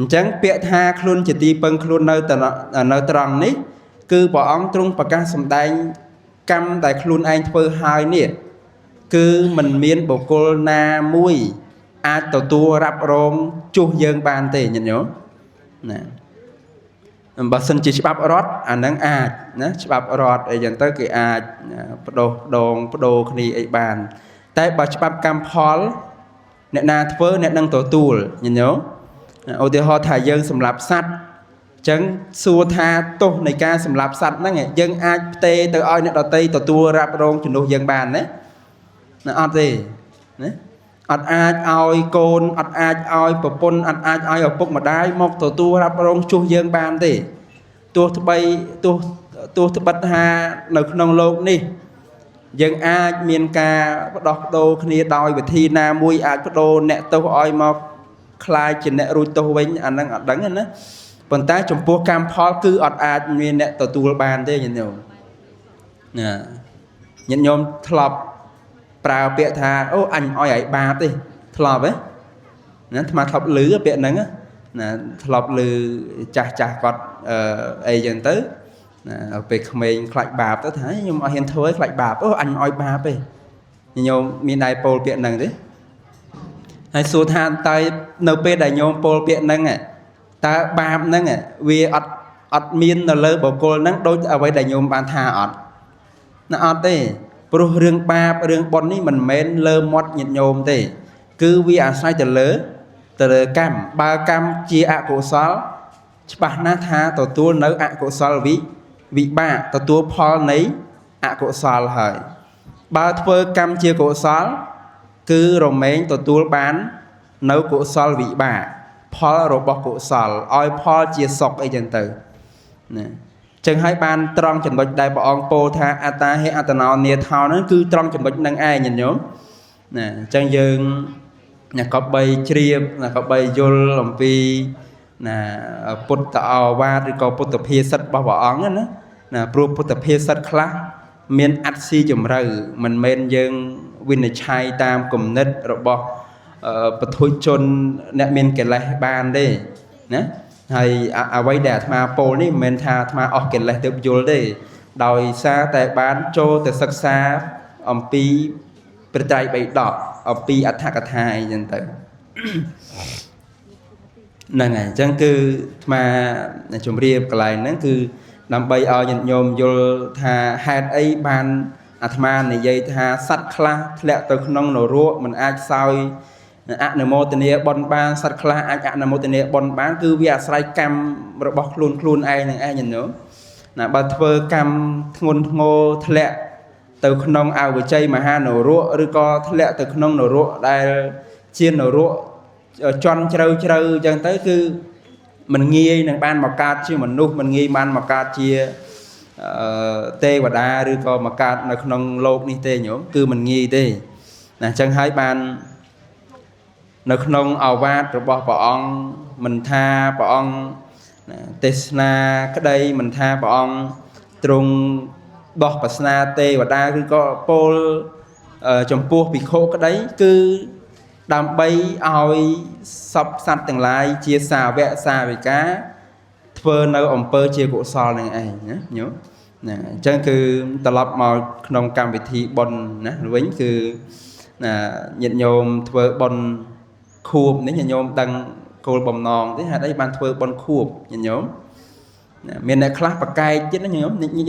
chẳng bịa tha khuôn chỉ ti bưng khuôn nơi tròn ní cứ bỏ ong trung bạc ca sầm đai cam đại khuôn anh phơi hai nè cứ mình miên bộ cô na muiอาตัวตัวรับรองจูเยิงบานเตยnhận nhớบัสนจีฉบับรอดอันนั้นอาจนะฉบับรอดไอ้ยันเตอร์คืออาจโดคณีไอ้บานแต่บัฉบับกำพอล អ្នកណាធ្វើអ្នកនឹងទទួលញញោមឧទាហរណ៍ថាយើងសម្លាប់សត្វចឹងសួរថាទោសនៃការសម្លាប់សត្វហ្នឹងយើងអាចផ្ទេរទៅឲ្យអ្នកដទៃទទួលរ៉ាប់រងជំនួសយើងបានណាអត់ទេណាអត់អាចឲ្យកូនអត់អាចឲ្យប្រពន្ធអត់អាចឲ្យឪពុកម្ដាយមកទទួលរ៉ាប់រងជួសយើងបានទេទោះត្បិតថានៅក្នុងโลกនេះយើងអាចមានការបដោះបដូរគ្នាដោយវិធីណាមួយអាចបដូរអ្នកទោសឲ្យមកคล้ายជាអ្នករួចទោសវិញអាហ្នឹងអត់ដឹងណាប៉ុន្តែចំពោះកម្មផលគឺអត់អាចមានអ្នកទទួលបានទេញាតិញោមណាញាតិញោមធ្លាប់ប្រើពាក្យថាអូអញឲ្យបាបទេធ្លាប់ហ៎ណាអាត្មាធ្លាប់ឮពាក្យហ្នឹងណាធ្លាប់ឮចាស់គាត់អីចឹងទៅណាពេលក្មេងខ្លាចបាបទៅថាខ្ញុំអត់ហ៊ានធ្វើឲ្យខ្លាចបាបអូអញឲ្យបាបទេញោមមានដែរពោលពាក្យហ្នឹងទេហើយសួរថាតើនៅពេលដែលញោមពោលពាក្យហ្នឹងតើបាបហ្នឹងវាអត់មាននៅលើបុគ្គលហ្នឹងដូចអ្វីដែលញោមបានថាអត់ណាអត់ទេព្រោះរឿងបាបរឿងបុណ្យនេះមិនមែនលើមាត់ញាតិញោមទេគឺវាអាស្រ័យទៅលើកម្មបើកម្មជាអកុសលច្បាស់ណាស់ថាទទួលនៅអកុសលវិបាកទទួលផលនៃអកុសលហើយបើធ្វើកម្មជាកុសលគឺរមែងទទួលបាននៅកុសលវិបាកផលរបស់កុសលឲ្យផលជាសុខអីចឹងទៅណាចឹងហើយបានត្រង់ចំណុចដែលព្រះអង្គពោលថាអត្តាហេអត្តនោនាថោហ្នឹងគឺត្រង់ចំណុចហ្នឹងឯងញាតិញោមណាចឹងយើងអ្នកក៏បីជ្រាបអ្នកក៏បីយល់អំពីណាពុទ្ធឱវាទឬក៏ពុទ្ធភាសិតរបស់ព្រះអង្គណាព្រោះពុទ្ធភាសិតខ្លះមានអត្ថស៊ីជំរៅមិនមែនយើងវិនិច្ឆ័យតាមគំនិតរបស់ពុទ្ធជនអ្នកមានកិលេសបានទេណាហើយអ្វីដែលអាត្មាពោលនេះមិនមែនថាអាត្មាអស់កិលេសទៅយល់ទេដោយសារតែបានចូលទៅសិក្សាអំពីព្រះត្រៃបិដកអំពីអត្ថកថាអីចឹងទៅហ្នឹងហើយអញ្ចឹងគឺអាត្មាជម្រាបកន្លែងហ្នឹងគឺដើម្បីឲ្យញាតិញោមយល់ថាហេតុអីបានអាត្មានិយាយថាសត្វខ្លះធ្លាក់ទៅក្នុងនរកមិនអាចសោយអនុមោទនាបុណ្យបានសត្វខ្លះអាចអនុមោទនាបុណ្យបានគឺវាអាស្រ័យកម្មរបស់ខ្លួនឯងនឹងឯងញោមណាបើធ្វើកម្មធ្ងន់ធ្ងរធ្លាក់ទៅក្នុងអវជ័យមហានរកឬក៏ធ្លាក់ទៅក្នុងនរកដែលជានរកជន់ជ្រៅអញ្ចឹងទៅគឺមិនងាយនឹងបានមកកើតជាមនុស្សមិនងាយបានមកកើតជាទេវតាឬក៏មកកើតនៅក្នុងโลกនេះទេញោមគឺមិនងាយទេណាអញ្ចឹងហើយបាននៅក្នុងឱវាទរបស់ព្រះអង្គមិនថាព្រះអង្គទេសនាក្តីមិនថាព្រះអង្គទ្រង់ដោះបាសនាទេវតាឬក៏ពោលចំពោះភិក្ខុក្តីគឺដើម្បីឲ្យសពសត្វទាំងឡាយជាសាវកសាវិកាធ្វើនៅអំពើជាកុសលនឹងឯងណាញោមណាអញ្ចឹងគឺត្រឡប់មកក្នុងកម្មវិធីបុណ្យណាវិញគឺញាតិញោមធ្វើបុណ្យខួបនេះញាតិញោមដឹងគោលបំណងទេហេតុអីបានធ្វើបុណ្យខួបញាតិញោមមានអ្នកខ្លះប្រកែកទៀតណាញា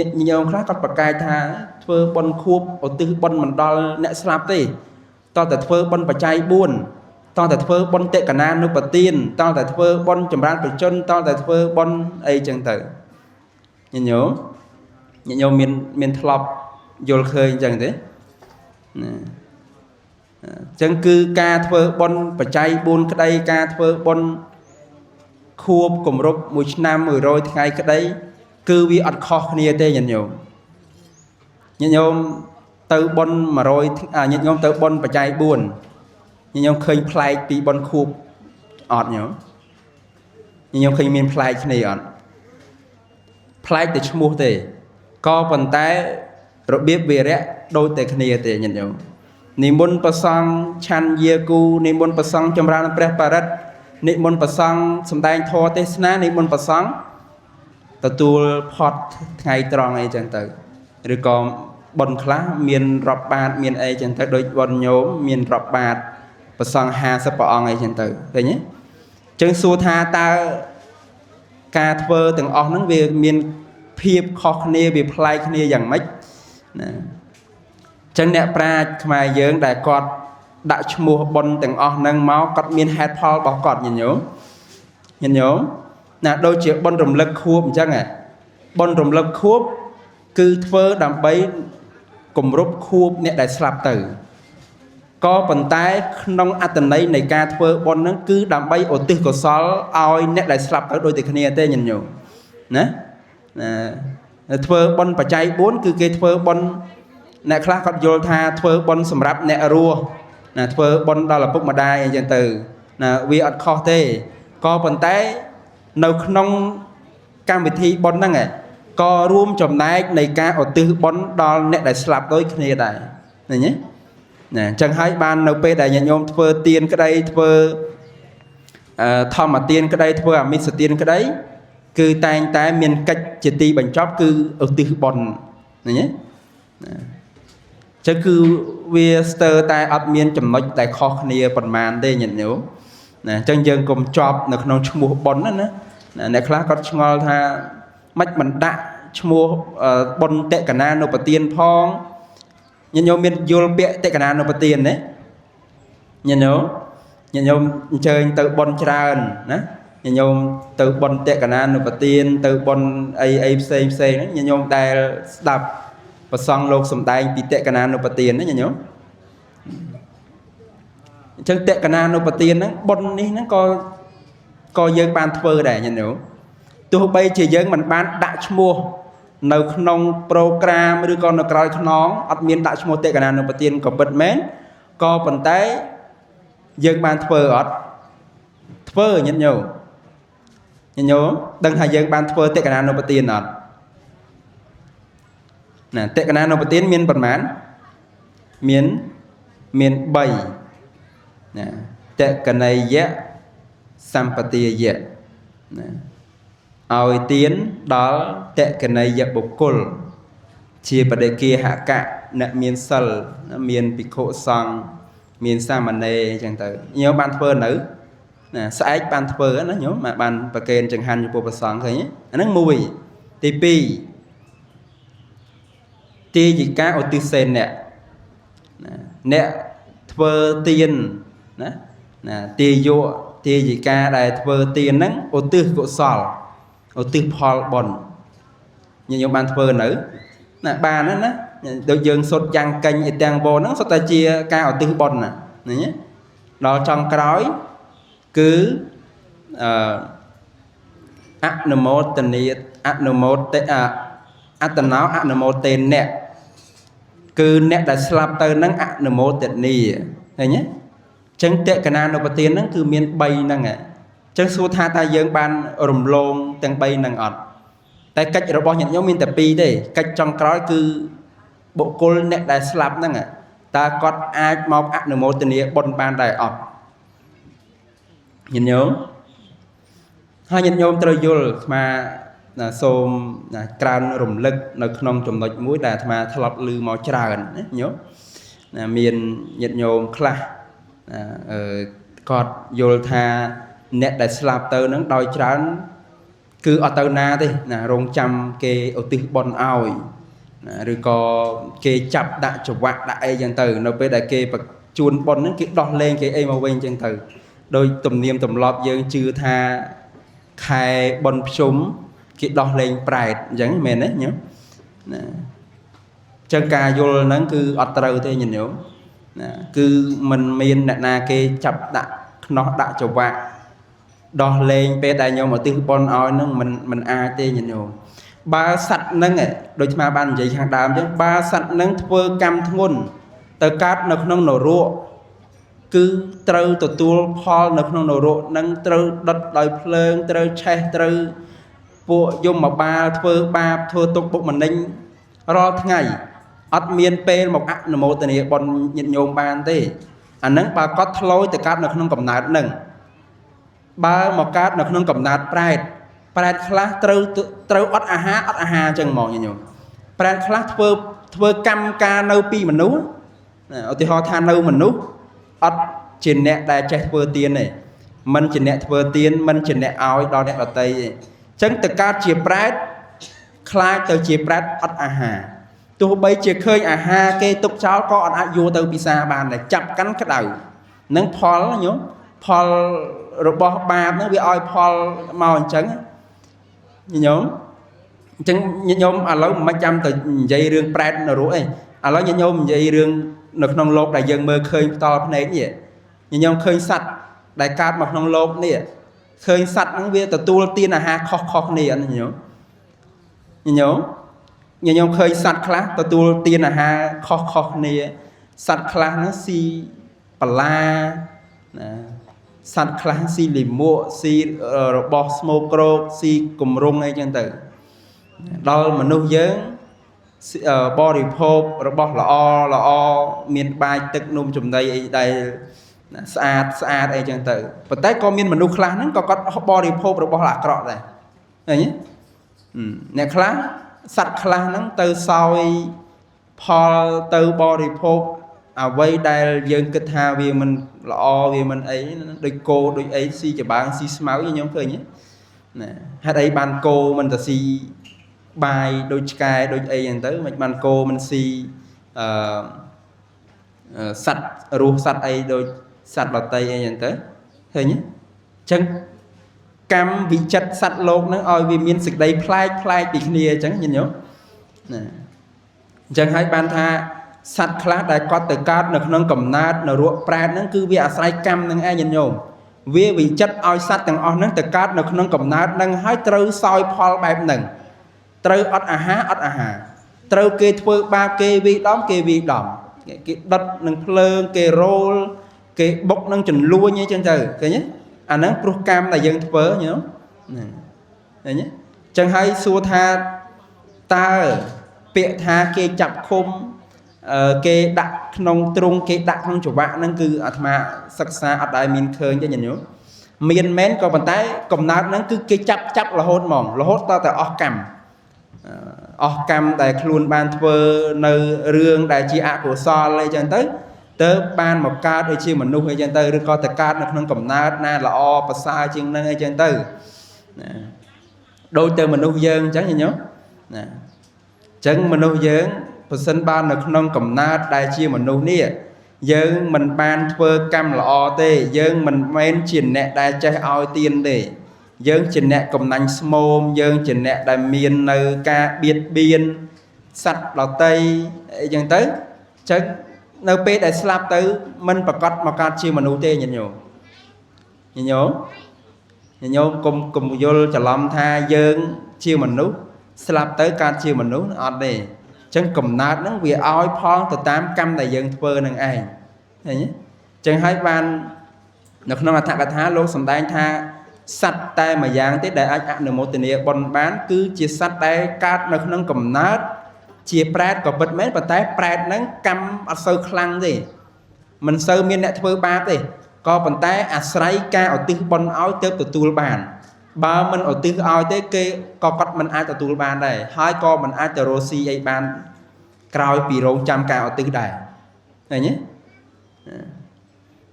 តិញោមខ្លះគាត់ប្រកែកថាធ្វើបុណ្យខួបឧទ្ទិសបុណ្យមិនដល់អ្នកស្លាប់ទេតោះតែធ្វើបុណ្យបច្ច័យ4តោះតែធ្វើបុណ្យតិកណានុបទានតោះតែធ្វើបុណ្យចម្រើនប្រជជនតោះតែធ្វើបុណ្យអីចឹងទៅញាតិញោមមានធ្លាប់យល់ឃើញចឹងទេណាចឹងគឺការធ្វើបុណ្យបច្ច័យ4ក្តីការធ្វើបុណ្យខួបគម្រប់1ឆ្នាំ100ថ្ងៃក្តីគឺវាអត់ខុសគ្នាទេញាតិញោមទៅបុណ្យ100ញាតិញោមទៅបុណ្យបច្ច័យ4ញាតិញោមឃើញប្លែកពីបុណ្យខួបអត់ញោមញាតិញោមឃើញមានប្លែកគ្នាអត់ប្លែកតែឈ្មោះទេក៏ប៉ុន្តែរបៀបវារៈដូចតែគ្នាទេញាតិញោមនិមន្តប្រសង់ឆាន់យាគូនិមន្តប្រសង់ចម្រើនព្រះបរិត្តនិមន្តប្រសង់សំដែងធម៌ទេសនានិមន្តប្រសង់ទទួលផុតថ្ងៃត្រង់អីចឹងទៅឬក៏បុណ្យខ្លះមានរាប់បាតមានអីចឹងទៅដូចបុណ្យញោមមានរាប់បាតប្រសង់50ព្រះអង្គអីចឹងទៅឃើញទេចឹងសួរថាតើការធ្វើទាំងអស់ហ្នឹងវាមានភាពខុសគ្នាវាប្លែកគ្នាយ៉ាងម៉េចណាចឹងអ្នកប្រាជ្ញខ្មែរយើងដែលគាត់ đã mua bồn từng ở nâng máu cọt miên hạt phò bỏ cọt nhìn nhớ nè đôi chuyện bồn rồng lực khuốp chắc à bồn rồng lực khuốp cứ thơ đàm bấy cùng rút khuốp nè đại slap tử có bàn tay nông attenay này ca thơ bồn nó cứ đàm bấy ở tư của xó ao nè đại slap tử đôi từ khnia tê nhìn nhớ nè thơ bồn bà chay 4 cứ cái thơ bồn nè khác có vô tha thơ bồn sầm rạp nè rùa nè thơ bồn đó là bốc mà đai dân từ nè vi ọt kho tê có bàn tay nấu nông cam vị thi bồn năng à cóរួមចំណែកនៃការឧទ្ទិសបុណ្យដល់អ្នកដែលស្លាប់ដូចគ្នាដែរឃើញទេណាអញ្ចឹងហើយបាននៅពេលដែលញាតិញោមធ្វើទានក្តីធ្វើធម្មទានក្តីធ្វើអមិសទានក្តីគឺតែងតែមានកិច្ចជាទីបញ្ចប់គឺឧទ្ទិសបុណ្យឃើញទេណាអញ្ចឹងគឺវាស្ទើរតែអត់មានចំណុចដែលខុសគ្នាប៉ុន្មានទេញាតិញោមណាអញ្ចឹងយើងកុំជាប់នៅក្នុងឈ្មោះបុណ្យណាអ្នកខ្លះគាត់ឆ្ងល់ថាមិនមិនដាក់ឈ្មោះបុណ្យតេកណានុបទានផងញាតិញោមមានយល់ពាក្យតេកណានុបទានទេញាតិញោមអញ្ជើញទៅបុណ្យច្រើនណាញាតិញោមទៅបុណ្យតេកណានុបទានទៅបុណ្យអីផ្សេងហ្នឹងញាតិញោមដែលស្ដាប់ប្រសង់លោកសំដែងពីតេកណានុបទានណាញាតិញោមអញ្ចឹងតេកណានុបទានហ្នឹងបុណ្យនេះហ្នឹងក៏យើងបានធ្វើដែរញាតិញោមទោះបីជាយើងមិនបានដាក់ឈ្មោះនៅក្នុងប្រូក្រាមឬក៏នៅក្រោយខ្នងអត់មានដាក់ឈ្មោះតេកណានុបទានក៏ពិតមែនក៏ប៉ុន្តែយើងបានធ្វើអត់ធ្វើញាតិញោមដឹងថាយើងបានធ្វើតេកណានុបទានអត់ណាតេកណានុបទានមានប៉ុន្មានមាន3ណាតេកណីយៈសម្បទាយៈណាឲ្យទានដល់តេកណីយបុគ្គលជាបដិគាហកៈអ្នកមានសិលមានភិក្ខុសង្ឃមានសាមណេរអញ្ចឹងទៅញោមបានធ្វើនៅណាស្អែកបានធ្វើណាញោមបានប្រកេនចង្ហាន់ចំពោះព្រះសង្ឃឃើញអាហ្នឹងមួយទី2ទាយិកាឧទ្ទិសេនអ្នកធ្វើទានណាទាយិកាដែលធ្វើទានហ្នឹងឧទ្ទិសកុសលឧទ្ទិសផលបុណ្យញាតិញោមបានធ្វើនៅណាបានណាដូចយើងសុទ្ធយ៉ាងកេញអីទាំងវហ្នឹងសុទ្ធតែជាការឧទ្ទិសបុណ្យណាឃើញទេដល់ចុងក្រោយគឺអនុមោទនីអនុមោទអត្តនោអនុមោទេអ្នកគឺអ្នកដែលស្លាប់ទៅហ្នឹងអនុមោទនីឃើញទេអញ្ចឹងតេកណានុបទានហ្នឹងគឺមាន3ហ្នឹងចឹងសួរថាតើយើងបានរំលងទាំង3ហ្នឹងអត់តែកិច្ចរបស់ញាតិញោមមានតែ2ទេកិច្ចចុងក្រោយគឺបុគ្គលអ្នកដែលស្លាប់ហ្នឹងតើគាត់អាចមកអនុមោទនាបុណ្យបានដែរអត់ញាតិញោមហើយញាតិញោមត្រូវយល់អាត្មាសូមក្រើនរំលឹកនៅក្នុងចំណុចមួយដែលអាត្មាធ្លាប់ឮមកច្រើនណាញោមមានញាតិញោមខ្លះគាត់យល់ថាអ្នកដែលស្លាប់ទៅនឹងដោយច្រើនគឺអត់ទៅណាទេណារងចាំគេឧទ្ទិសបុណ្យឲ្យណាឬក៏គេចាប់ដាក់ចង្វាក់ដាក់អីចឹងទៅនៅពេលដែលគេបញ្ជូនបុណ្យហ្នឹងគេដោះលែងគេអីមកវិញចឹងទៅដោយទំនៀមទម្លាប់យើងជឿថាខែបុណ្យភ្ជុំគេដោះលែងប្រែតអញ្ចឹងមែនទេញោមណាចឹងការយល់ហ្នឹងគឺអត់ត្រូវទេញាតិញោមណាគឺមិនមានអ្នកណាគេចាប់ដាក់ខ្នោះដាក់ចង្វាក់ដោះលែងពេលដែលញោមឧទ្ទិសបុណ្យឲ្យហ្នឹងមិនអាចទេញាតិញោមបើសត្វហ្នឹងដូចស្មាបាននិយាយខាងដើមអញ្ចឹងបើសត្វហ្នឹងធ្វើកម្មធ្ងន់ទៅកើតនៅក្នុងនរកគឺត្រូវទទួលផលនៅក្នុងនរកហ្នឹងត្រូវដុតដោយភ្លើងត្រូវឆេះត្រូវពួកយមបាលធ្វើបាបធ្វើទុក្ខបុកម្នេញរាល់ថ្ងៃអត់មានពេលមកអនុមោទនាបុណ្យញាតិញោមបានទេអាហ្នឹងបើគាត់ធ្លោយទៅកើតនៅក្នុងកំណើតហ្នឹងបើមកកើតនៅក្នុងកំណើតប្រែតខ្លះត្រូវអត់អាហារអញ្ចឹងហ្មងញាតិញោមប្រែតខ្លះធ្វើកម្មការនៅពីមនុស្សឧទាហរណ៍ថានៅមនុស្សអត់ជាអ្នកដែលចេះធ្វើទានទេមិនជាអ្នកធ្វើទានមិនជាអ្នកឲ្យដល់អ្នកដទៃទេអញ្ចឹងទៅកើតជាប្រែតខ្លាចទៅជាប្រែតអត់អាហារ ទោះបីជាឃើញអាហារគេទុកចោលក៏អាចយកទៅពិសាបានដែរចាប់កាន់ក្តៅនឹងផលញោមផលរបស់បាបហ្នឹងវាឲ្យផលមកអញ្ចឹងញោមអញ្ចឹងញោមឥឡូវមិនចាំទៅនិយាយរឿងប្រែតនរកអីឥឡូវញោមនិយាយរឿងនៅក្នុងโลกដែលយើងមើលឃើញផ្ទាល់ភ្នែកនេះញោមឃើញសត្វដែលកើតមកក្នុងโลกនេះឃើញសត្វហ្នឹងវាទទួលទានអាហារខុសគ្នាអត់ញោមញោមឃើញសត្វខ្លះទទួលទានអាហារខុសគ្នាសត្វខ្លះហ្នឹងស៊ីបន្លាណាសត្វខ្លះស៊ីលិមួកស៊ីរបស់ស្មោកគ្រោកស៊ីគម្រង់អីចឹងទៅដល់មនុស្សយើងបរិភោគរបស់ល្អមានបាយទឹកនំចំណីអីដែលស្អាតអីចឹងទៅប៉ុន្តែក៏មានមនុស្សខ្លះហ្នឹងក៏គាត់បរិភោគរបស់អាក្រក់ដែរឃើញទេអ្នកខ្លះសត្វខ្លះហ្នឹងទៅសោយផលទៅបរិភោគអ្វីដែលយើងគិតថាវាមិនល្អវាមិនអីដូចគោដូចអីស៊ីច្បាងស៊ីស្មៅខ្ញុំឃើញណាហេតុអីបានគោមិនទៅស៊ីបាយដូចឆ្កែដូចអីហ្នឹងទៅមិនបានគោមិនស៊ីសត្វរស់សត្វអីដូចសត្វដតីអីហ្នឹងទៅឃើញអញ្ចឹងកម្មវិចិត្រសត្វលោកហ្នឹងឲ្យវាមានសេចក្តីប្លែកពីគ្នាអញ្ចឹងញោមណាអញ្ចឹងហើយបានថាសត្វខ្លះដែលគាត់ទៅកើតនៅក្នុងកំណើតនរកប្រែតហ្នឹងគឺវាអាស្រ័យកម្មនឹងឯងញោមវាវិចិត្រឲ្យសត្វទាំងអស់ហ្នឹងទៅកើតនៅក្នុងកំណើតហ្នឹងហើយត្រូវសោយផលបែបហ្នឹងត្រូវអត់អាហារត្រូវគេធ្វើបាបគេវាយដំគេដុតនឹងភ្លើងគេរោលគេបុកនឹងចន្លួញអីចឹងទៅឃើញទេអាហ្នឹងព្រោះកម្មដែលយើងធ្វើញោមណាឃើញទេចឹងហើយសួរថាតើពាក្យថាគេចាប់ឃុំគេដាក់ក្នុងទ្រុងគេដាក់ក្នុងច្រវាក់ហ្នឹងគឺអាត្មាសិក្សាអត់ដែលមានឃើញទេញោមមានមែនក៏ប៉ុន្តែកំណើតហ្នឹងគឺគេចាប់រហូតហ្មងរហូតដល់តែអស់កម្មដែលខ្លួនបានធ្វើនៅរឿងដែលជាអកុសលអីចឹងទៅបានមកកើតឲ្យជាមនុស្សអីចឹងទៅឬក៏ទៅកើតនៅក្នុងកំណើតណាល្អប្រសើរជាងហ្នឹងអីចឹងទៅណាដូចទៅមនុស្សយើងអញ្ចឹងញោមណាអញ្ចឹងមនុស្សយើងបើសិនបាននៅក្នុងកំណើតដែលជាមនុស្សនេះយើងមិនបានធ្វើកម្មល្អទេយើងមិនមែនជាអ្នកដែលចេះឲ្យទានទេយើងជាអ្នកកំណាញ់ស្មោមយើងជាអ្នកដែលមាននៅការបៀតបៀនសត្វដតីអីចឹងទៅអញ្ចឹងនៅពេលដែលស្លាប់ទៅមិនប្រកាសមកកើតជាមនុស្សទេញោមកុំយល់ច្រឡំថាយើងជាមនុស្សស្លាប់ទៅកើតជាមនុស្សអត់ទេអញ្ចឹងកំណើតហ្នឹងវាឲ្យផលទៅតាមកម្មដែលយើងធ្វើនឹងឯងឃើញទេអញ្ចឹងហើយបាននៅក្នុងអត្ថកថាលោកសម្ដែងថាសត្វតែមួយយ៉ាងទេដែលអាចអនុមោទនាបុណ្យបានគឺជាសត្វដែលកើតនៅក្នុងកំណើតជាប្រែតក៏ពិតមែនប៉ុន្តែប្រែតហ្នឹងកម្មអត់សូវខ្លាំងទេមិនសូវមានអ្នកធ្វើបាបទេក៏ប៉ុន្តែអាស្រ័យការឧទ្ទិសបុណ្យឲ្យទើបទទួលបានបើមិនឧទ្ទិសឲ្យទេគេក៏គាត់មិនអាចទទួលបានដែរហើយក៏មិនអាចទៅរកស៊ីអីបានក្រោយពីរងចាំការឧទ្ទិសដែរឃើញទេ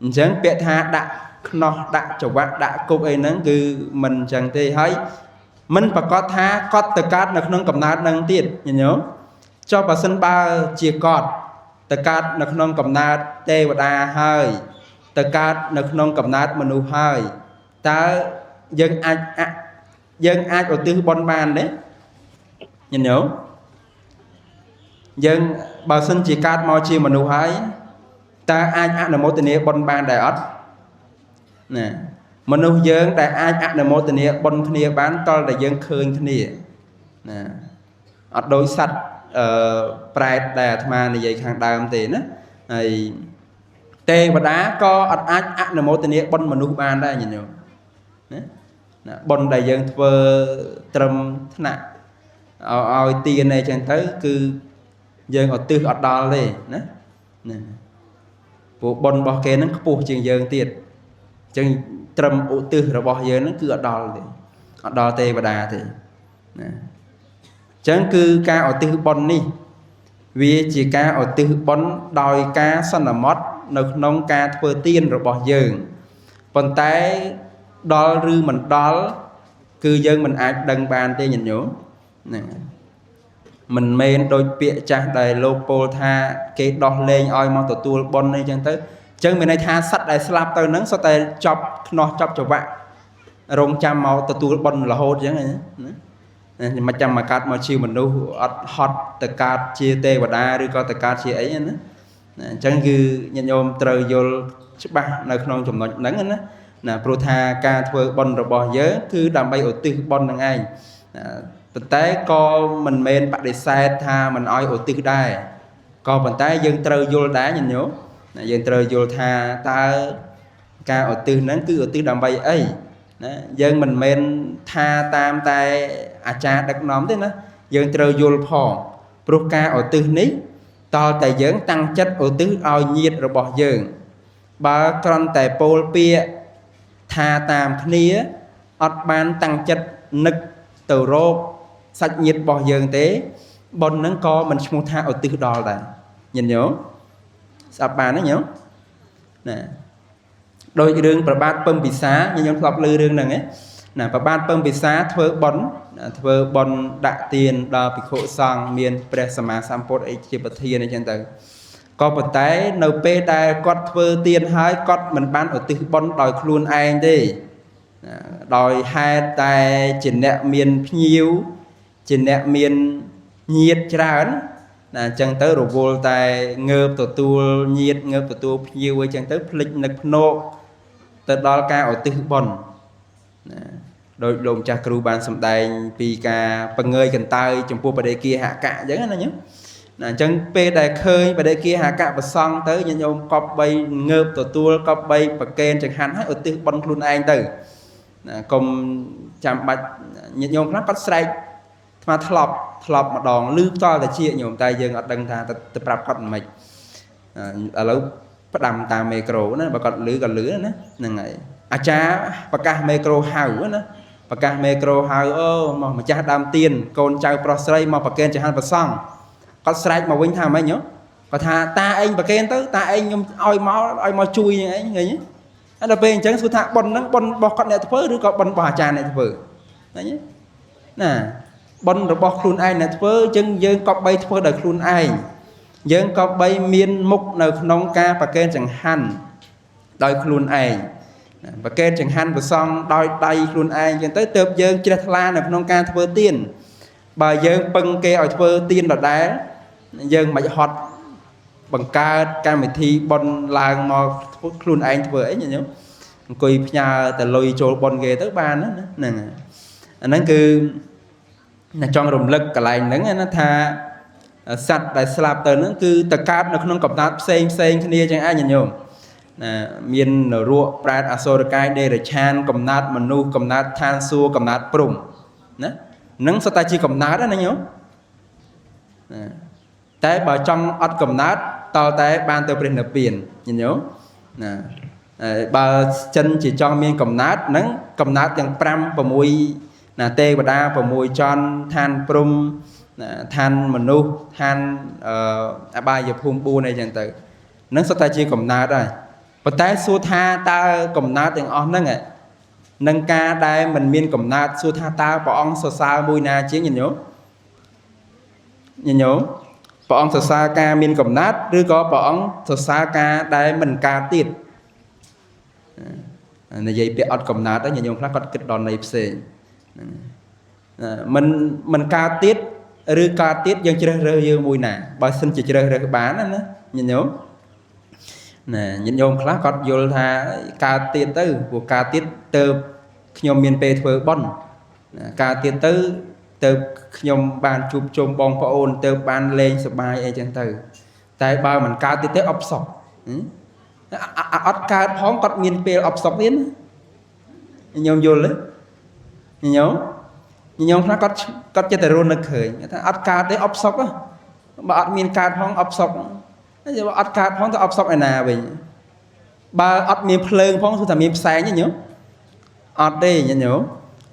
អញ្ចឹងពាក្យថាដាក់ខ្នោះដាក់ច្រវាក់ដាក់គុកអីហ្នឹងគឺមិនអញ្ចឹងទេហើយមិនប្រកាសថាគាត់ទៅកើតនៅក្នុងកំណើតហ្នឹងទៀតញោមចុះបើសិនបើជាគាត់ទៅកើតនៅក្នុងកំណើតទេវតាហើយទៅកើតនៅក្នុងកំណើតមនុស្សហើយតើយើងអាចឧទ្ទិសបុណ្យបានទេញោមយើងបើសិនជាកើតមកជាមនុស្សហើយតើអាចអនុមោទនាបុណ្យបានដែរអត់ណាមនុស្សយើងដែលអាចអនុមោទនាបុណ្យគ្នាបានតលតែយើងឃើញគ្នាណាអត់ដូចសត្វប្រែតដែលអាត្មានិយាយខាងដើមទេណាហើយទេវតាក៏អត់អាចអនុមោទនាបុណ្យមនុស្សបានដែរញោមណាបុណ្យដែលយើងធ្វើត្រឹមថ្នាក់ឲ្យទានអីចឹងទៅគឺយើងឧទ្ទិសអត់ដល់ទេណាព្រោះបុណ្យរបស់គេហ្នឹងខ្ពស់ជាងយើងទៀតអញ្ចឹងត្រឹមឧទ្ទិសរបស់យើងហ្នឹងគឺអត់ដល់ទេអត់ដល់ទេវតាទេណាអញ្ចឹងគឺការឧទ្ទិសបុណ្យនេះវាជាការឧទ្ទិសបុណ្យដោយការសន្មត់នៅក្នុងការធ្វើទានរបស់យើងប៉ុន្តែដល់ឬមិនដល់គឺយើងមិនអាចដឹងបានទេញញោមហ្នឹង mình men đôi bịa cha đầy lô pol tha cái đo lên oi mong tổ tu bon này chẳng tới chẳng mình này tha sắt đầy slap tới nắng sau tay chọc nó chọc cho bạn rong chăm màu tổ tu bon là hốt chẳng này mà chăm mà cắt mà chiều mình đâu hot từ cắt chia tê và đa rồi có từ cắt chia ấy nữa chẳng cứ nhận nhôm trời vô chụp ba nơi không chụp nón nắng nữa nè pro tha ca thưa bon rồi bỏ nhớ cứ đam bay ở tư bon đằng ai thực tế co mình men bạn để xe tha mình oi ở tư đai co bàn tay dân trời vô đá nhìn nhớ dân trời vô tha ta ca ở tư nắng cứ ở tư đam bay ấy dân mình men tha tam tay cha đất nóm thế đó dân trời vô phò pro ca ở tư ní to tài dân tăng chất ở tư oi nhiệt rồi bỏ dân ba con tài pol pia tha tam khía ọt ban tăng chất nực từ rô sạch nhiệt bỏ dường tế bọn nâng co mình muốn tha ở tư đo là nhìn nhớ sạp bàn nó nhớ nè đôi đường bà bát bơm bị xá như nhóm lọc lư đường này nè bà bát bơm bị xá thơ bón đạ tiền đo bị khổ xong miền presama sampot ấy chỉ bật thiên này chân tử có một tay np đài quát thơ tiền hai quát mình bán ở tư bón đòi luôn anh đi đòi hai tay chỉ nẹ miền nhiều chỉ nẹ miền nhiệt tràn là chẳng tới rồi vô tay ngợp tổ tu nhiệt ngợp tổ tu nhiều với chẳng tới lịch nực nộ từ đó ca ở tư bòn đôi lồng cha kêu ban sầm đài vì ca bằng người cần tay trong bộ bài kia hạ cả giống như là chẳng pe đại khơi bài kia hạ cả và xong tới nhân ông cọp bay ngợp tổ tu cọp bay và kèn chẳng hạn hết ở tư bòn luôn anh từ cùng chạm bạch nhiệt nhôm nó bắt say mà thọp mà đòn lướt to là chia nhôm tay dương ở đằng ta tập rạp con mày ở lâu bắt đầm ta micro nó bà còn lưới nữa nè ngày cha bà ca micro hào nữa bà ca micro hào mà cha đam tiền con trai prosray mà bà khen chẳng hạn và xong có say mà vinh tham ấy nhớ có thà ta anh bà khen tới ta anh oi máu chui như ấy người nhé là bên chẳng số thạ bon bò con này thưaឬក៏bon bò cha này thưa đấy nhé nè bon rồi bò khuôn ai này thưa chân dương có bay thưa đời khuôn ai dương có bay miên mục nơi nông ca và kênh chẳng hành đời khuôn ai và kênh chẳng hành và xong đòi tay khuôn ai chân tới tớp dương chia la nơi nông ca thưa tiền bà dương bưng kê ở thưa tiền là đá dương mày hot bằng ca mày thi bon làng mò khuôn anh thưa ấy nhớ coi nhà từ lôi trôi bon ghê tới ban đó nè nó cứ là trong rồng lực cả lại nó tha sạch đại slap tới nó cứ tất cả nó không cầm tát xem cái này chẳng ai nhìn nhôm miền nở ruộng prat asorakai đây là chan cầm nát manu cầm nát than xua cầm nát prung nè nắng sao ta chỉ cầm nát đó nhớ tại bà trong ớt cầm nát tao tại ban từ bên nợ biển nhìn nhớ bà chân chỉ cho miên cầm nát nắng cầm nát chẳng pram và mùi là tê và đa và mùi tròn than prum than manu than ba giờ phun bu này chẳng tự nắng sao ta chỉ cầm nát rồi và tại xua tha ta cầm nát tiếng on nâng nâng ca đây mình miên cầm nát xua tha ta bỏ ông sơ xa mùi na chứ nhìn nhớ bỏ ông sơ xa ca miên cầm nátឬcó bỏ ông sơ xa ca đây mình ca tiết này vậy bị ọt cầm nát đó nhìn nhung khác có kịch đòn này xề mình ca tiếtឬca tiết dân chơi rơi dương mùi nè bà xin chỉ chơi rơi bán đó nhìn nhớ nè nhìn nhung khác có vô tha ca tiết tới của ca tiết từ nhom miền tây thưa bon ca tiết tới từ nhom bàn chụp chôm bong phò ôn từ bàn lên sờ bài ấy chẳng từ tại ba mình ca tiết tới ấp sọc ớt ca phóng cọt miền tây ấp sọc tiến nhom vô lấy nhom nó có chơi từ rôn nó khởi ớt ca tới ấp sọc á bà ớt miền ca phóng ấp sọc ớt ca phóng tới ấp sọc này nè vậy ba ớt miền phơi phóng xuống thành miền sáng nhớ ớt đây nhớ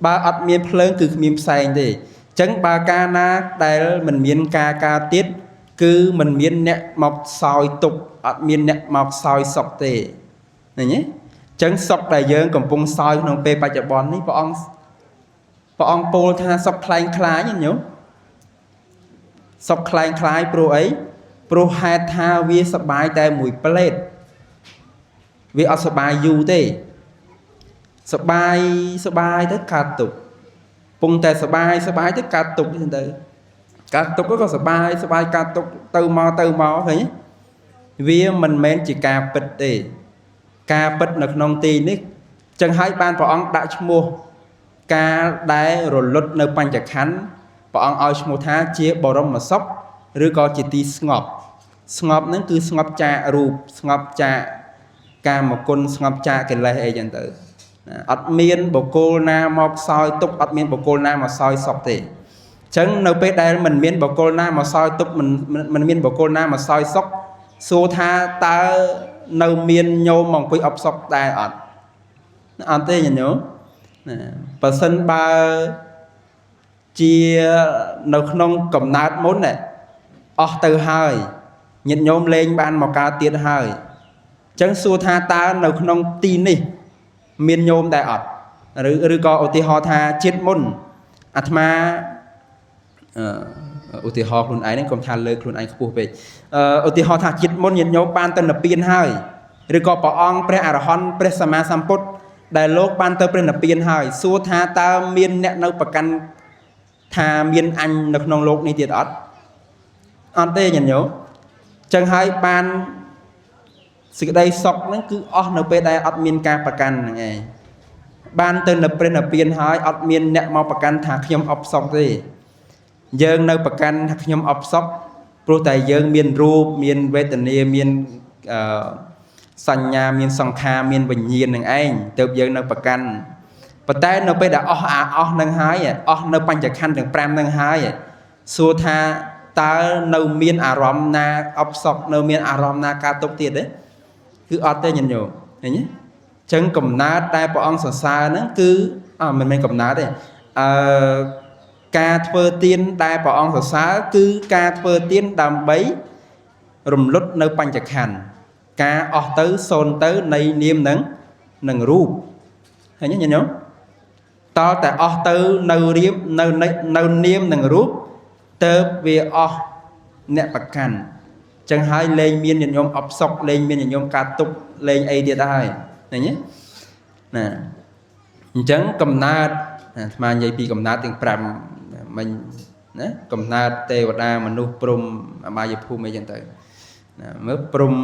ba ớt miền phơi từ miền sáng đi chẳng ba ca na đây mình miền ca tiết cứ mình miền nẹt mọc soi tục ớt miền nẹt mọc soi sọc tề này nhé chẳng sọc đại dương còn bung soi nông pe ba chợ bòn ní bọn pol tha sọc klein khá nhớ សក់คล้ายព្រោះអីព្រោះហេតុថាវាសបាយតែមួយផ្លេតវាអត់សបាយយូរទេសបាយទៅកើតទុកពងតែសបាយទៅកើតទុកចឹងទៅកើតទុកក៏សបាយកើតទុកទៅមកឃើញវាមិនមែនជាការពិតទេការពិតនៅក្នុងទីនេះចឹងហើយបានព្រះអង្គដាក់ឈ្មោះការដែលរលត់នៅបញ្ចក្ខន្ធព្រះអង្គឲ្យឈ្មោះថាជាបរមសុខឬក៏ជាទីស្ងប់ហ្នឹងគឺស្ងប់ចាករូបស្ងប់ចាកកាមគុណស្ងប់ចាកកិលេសអីចឹងទៅអត់មានបុគ្គលណាមកសោយទុកអត់មានបុគ្គលណាមកសោយសុខទេអញ្ចឹងនៅពេលដែលមិនមានបុគ្គលណាមកសោយទុកមិនមានបុគ្គលណាមកសោយសុខសួរថាតើនៅមានញោមមកអង្គុយអបសុខដែរអត់ទេញញោមបើសិនបើជានៅក្នុងកំណើតមុនអស់ទៅហើយញាតិញោមលេងបានមកកើតទៀតហើយអញ្ចឹងសួរថាតើនៅក្នុងទីនេះមានញោមដែរអត់ឬក៏ឧទាហរណ៍ថាជាតិមុនអាត្មាឧទាហរណ៍ខ្លួនឯងហ្នឹងកុំថាលើកខ្លួនឯងខ្ពស់ពេកឧទាហរណ៍ថាជាតិមុនញាតិញោមបានទៅនិព្វានហើយឬក៏ព្រះអង្គព្រះអរហន្តព្រះសម្មាសម្ពុទ្ធដែលលោកបានទៅព្រះនិព្វានហើយសួរថាតើមានអ្នកនៅប្រកាន់ថាមានអញនៅក្នុងលោកនេះទៀតអត់ទេញាតិញោមចឹងហើយបានសេចក្តីសុខហ្នឹងគឺអស់នៅពេលដែលអត់មានការប្រកាន់ហ្នឹងឯងបានទៅនៅព្រះនិព្វានហើយអត់មានអ្នកមកប្រកាន់ថាខ្ញុំអបសុខទេយើងនៅប្រកាន់ថាខ្ញុំអបសុខព្រោះតែយើងមានរូបមានវេទនាមានសញ្ញាមានសង្ខារមានវិញ្ញាណនឹងឯងទើបយើងនៅប្រកាន់ប៉ុន្តែនៅពេលដែលអស់នឹងហើយអស់នៅបញ្ចក្ខន្ធទាំង5នឹងហើយសួរថាតើនៅមានអារម្មណ៍ណាអបសុខនៅមានអារម្មណ៍ណាកើតទុកទៀតទេគឺអត់ទេញាតិញោមឃើញទេអញ្ចឹងកំណើតដែលព្រះអង្គសរសើរហ្នឹងគឺមិនមែនកំណើតទេការធ្វើទានដែលព្រះអង្គសរសើរគឺការធ្វើទានដើម្បីរំលត់នៅបញ្ចក្ខន្ធការអស់ទៅសូន្យទៅនៃនាមនឹងរូបឃើញទេញាតិញោមតើតែអស់ទៅនៅរៀបនៅនាមនឹងរូបទៅវាអស់អ្នកប្រកាន់ចឹងហើយលែងមានញាតិញោមអបសុខលែងមានញាតិញោមកើតទុកលែងអីទៀតហើយឃើញទេណាអញ្ចឹងកំណើតអាត្មានិយាយពីកំណើតទាំង5មិញណាកំណើតទេវតាមនុស្សព្រំអបាយភូមិអីចឹងទៅណាមើលព្រំ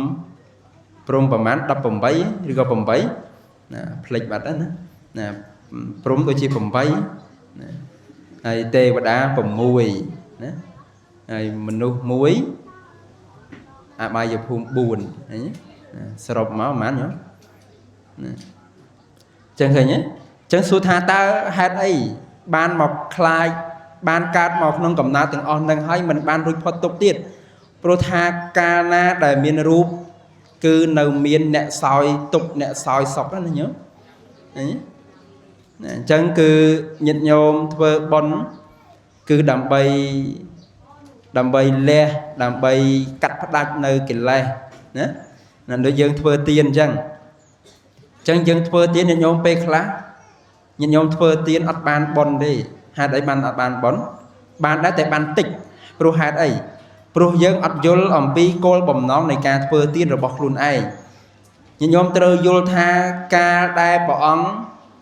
ប្រមាណ18ឬក៏8ណាផ្លេចបាត់ណាណាព្រំដូចជា8ណាហើយទេវតា6ណាហើយមនុស្ស1អបាយភូមិ4ឃើញសរុបមកប៉ុន្មានញោមណាចឹងឃើញទេចឹងសួរថាតើហេតុអីបានមកខ្លាចបានកើតមកក្នុងកំណើតទាំងអស់នឹងហើយមិនបានរួចផុតទុកទៀតព្រោះថាកាលណាដែលមានរូបគឺនៅមានអ្នកសោយទុកអ្នកសោយសុខណាញោមឃើញណាអញ្ចឹងគឺញាតិញោមធ្វើបុណ្យគឺដើម្បីលះដើម្បីកាត់ផ្ដាច់នៅកិលេសណាដូចយើងធ្វើទានអញ្ចឹងយើងធ្វើទានញាតិញោមពេលខ្លះញាតិញោមធ្វើទានអត់បានបុណ្យទេហេតុអីបានអត់បានបុណ្យបានដែរតែបានតិចព្រោះហេតុអីព្រោះយើងអត់យល់អំពីគោលបំណងនៃការធ្វើទានរបស់ខ្លួនឯងញាតិញោមត្រូវយល់ថាការដែលព្រះអង្គ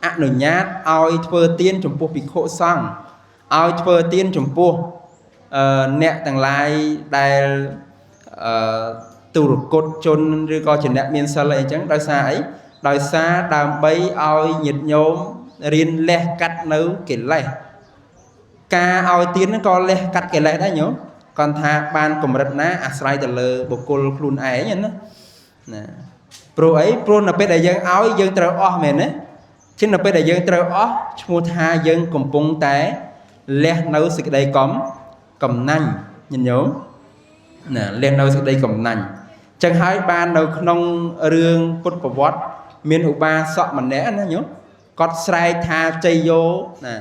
អនុញ្ញាតឲ្យធ្វើទានចំពោះភិក្ខុសង្ឃឲ្យធ្វើទានចំពោះអ្នកទាំងឡាយដែលទុរគតជនឬក៏ជាអ្នកមានសិលអីចឹងដោយសារអីដោយសារដើម្បីឲ្យញាតិញោមរៀនលះកាត់នៅកិលេសការឲ្យទានក៏លះកាត់កិលេសដែរញោមគាត់ថាបានកម្រិតណាអាស្រ័យទៅលើបុគ្គលខ្លួនឯងណាព្រោះអីព្រោះនៅពេលដែលយើងឲ្យយើងត្រូវអស់មែនទេជានៅពេលដែលយើងត្រូវអស់ឈ្មោះថាយើងកំពុងតែលះនៅសេចក្តីកំណាញ់ញាតិញោមណាលះនៅសេចក្តីកំណាញ់ចឹងហើយបាននៅក្នុងរឿងពុទ្ធប្រវត្តិមានឧបាសកម្នាក់ណាញោមគាត់ស្រែកថាជ័យយោណា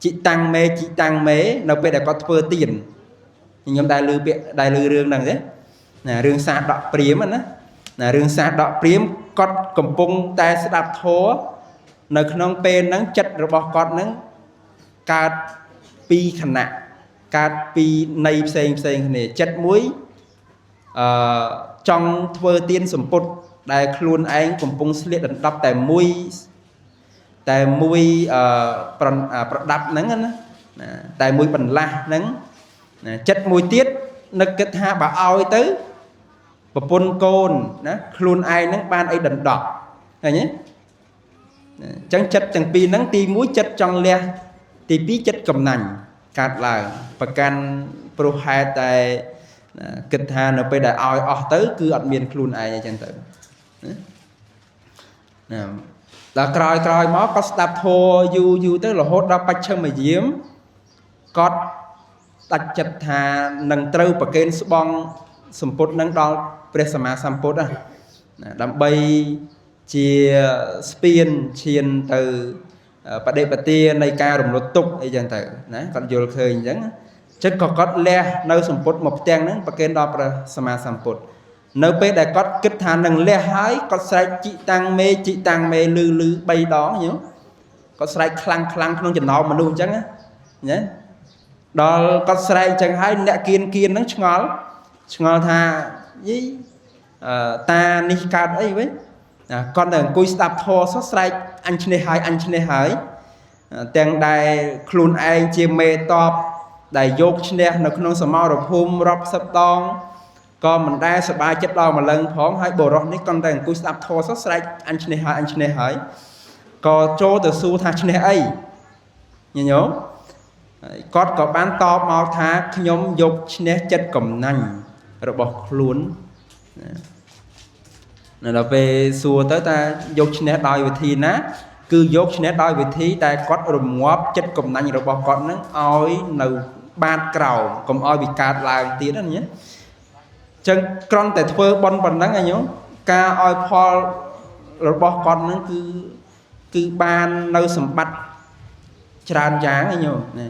ជីតាំងមេនៅពេលដែលគាត់ធ្វើទានខ្ញុំដែលឮពាក្យដែលឮរឿងហ្នឹងទេណារឿងសាដកព្រាហ្មណ៍ណារឿងសាដកព្រាហ្មណ៍គាត់កំពុងតែស្ដាប់ធម៌នៅក្នុងពេលហ្នឹងចិត្តរបស់គាត់ហ្នឹងកើត2ខណៈ កើតពីនៃផ្សេងគ្នាចិត្តមួយចង់ធ្វើទានសម្ពុតដែលខ្លួនឯងកំពុងស្លៀកដណ្ដប់តែមួយប្រដាប់ហ្នឹងណាតែមួយបន្លាស់ហ្នឹងចិត្តមួយទៀតនឹកគិតថាបើឲ្យទៅប្រពន្ធកូនណាខ្លួនឯងហ្នឹងបានអីដណ្ដប់ឃើញទេអញ្ចឹងចិត្តទាំងពីរហ្នឹងទី1ចិត្តចង់លះទី2ចិត្តកំណាញ់កាត់ឡើងប្រកាន់ព្រោះហេតុតែគិតថានៅពេលដែលឲ្យអស់ទៅគឺអត់មានខ្លួនឯងអញ្ចឹងទៅណាដល់ក្រោយមកក៏ស្ដាប់ធម៌យូរទៅរហូតដល់បច្ឆិមយាមគាត់ដាច់ចិត្តថានឹងត្រូវប្រគេនស្បង់សម្ពុតនឹងដល់ព្រះសម្មាសម្ពុទ្ធណាដើម្បីជាស្ពានឈានទៅបដិបទានៃការរំលត់ទុក្ខអីចឹងទៅណាគាត់យល់ឃើញអញ្ចឹងចិត្តក៏គាត់លះនៅសម្ពុតមកផ្ទាំងហ្នឹងប្រគេនដល់ព្រះសម្មាសម្ពុទ្ធនៅពេលដែលគាត់គិតថានឹងលះហើយគាត់ស្រែកជីតាំងមេលឺ3ដងញោមគាត់ស្រែកខ្លាំងក្នុងចំណោមមនុស្សអញ្ចឹងណាដល់គាត់ស្រែកអញ្ចឹងហើយអ្នកគៀនហ្នឹងឆ្ងល់ថាយីតានេះកើតអីវិញគាត់ទៅអង្គុយស្ដាប់ធម៌សោះស្រែកអញឈ្នះហើយទាំងដែលខ្លួនឯងជាមេតបដែលយកឈ្នះនៅក្នុងសមរភូមិរាប់សិបដងក៏មិនដែលសប្បាយចិត្តដល់ម្លឹងផងហើយបរោះនេះគាត់តែអង្គុយស្ដាប់ធម៌សោះស្រែកអញឈ្នះហើយក៏ចូលទៅសួរថាឈ្នះអីញោមគាត់ក៏បានតបមកថាខ្ញុំយកឈ្នះចិត្តកំណាញ់របស់ខ្លួននៅដល់ពេលសួរទៅថាយកឈ្នះដោយវិធីណាគឺយកឈ្នះដោយវិធីតែគាត់រងាប់ចិត្តកំណាញ់របស់គាត់នឹងឲ្យនៅបាតក្រោមកុំឲ្យវាកើតឡើងទៀតណាញ៉ឹងចឹងគ្រាន់តែធ្វើបន់ប៉ុណ្ណឹងញោមការឲ្យផលរបស់គាត់នឹងគឺបាននៅសម្បត្តិច្រើនយ៉ាងញោមណា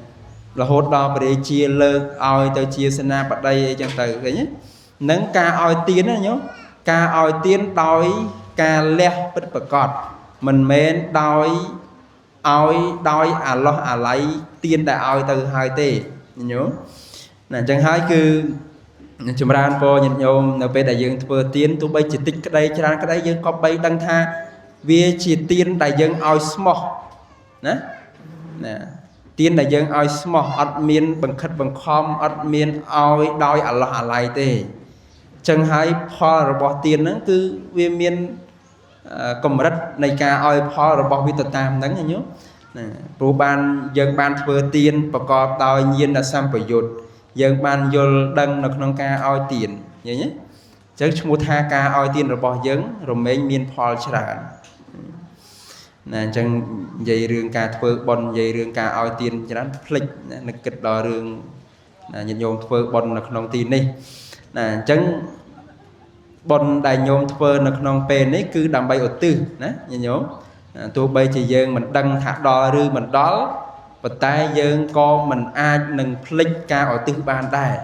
រហូតដល់ព្រះរាជាលើកឲ្យទៅជាសេនាបតីអីចឹងទៅឃើញទេនឹងការឲ្យទានណាញោមការឲ្យទានដោយការលះពិតប្រាកដមិនមែនដោយអាឡោះអាឡៃទានដែលឲ្យទៅហើយទេញោមណាអញ្ចឹងហើយគឺចម្រើនពរញាតិញោមនៅពេលដែលយើងធ្វើទានទោះបីជាតិចក្តីច្រើនក្តីយើងក៏បីដឹងថាវាជាទានដែលយើងឲ្យស្មោះណាទានដែលយើងឲ្យស្មោះអត់មានបង្ខិតបង្ខំអត់មានឲ្យដោយអាឡោះអាឡៃទេចឹងហើយផលរបស់ទានហ្នឹងគឺវាមានកម្រិតនៃការឲ្យផលរបស់វាទៅតាមហ្នឹងញោមណាព្រោះយើងបានធ្វើទានប្រកបដោយញាណសម្បយុទ្ធយើងបានយល់ដឹងនៅក្នុងការឲ្យទានឃើញទេចឹងឈ្មោះថាការឲ្យទានរបស់យើងរមែងមានផលច្រើនណាអញ្ចឹងនិយាយរឿងការធ្វើបុណ្យនិយាយរឿងការឲ្យទានច្រើនភ្លេចនឹកគិតដល់រឿងញាតិញោមធ្វើបុណ្យនៅក្នុងទីនេះណាអញ្ចឹងបុណ្យដែលញោមធ្វើនៅក្នុងពេលនេះគឺដើម្បីឧទ្ទិសណាញាតិញោមទោះបីជាយើងមិនដឹងថាដល់ឬមិនដល់ប៉ុន្តែយើងក៏មិនអាចនឹងភ្លេចការឧទ្ទិសបានដែរអ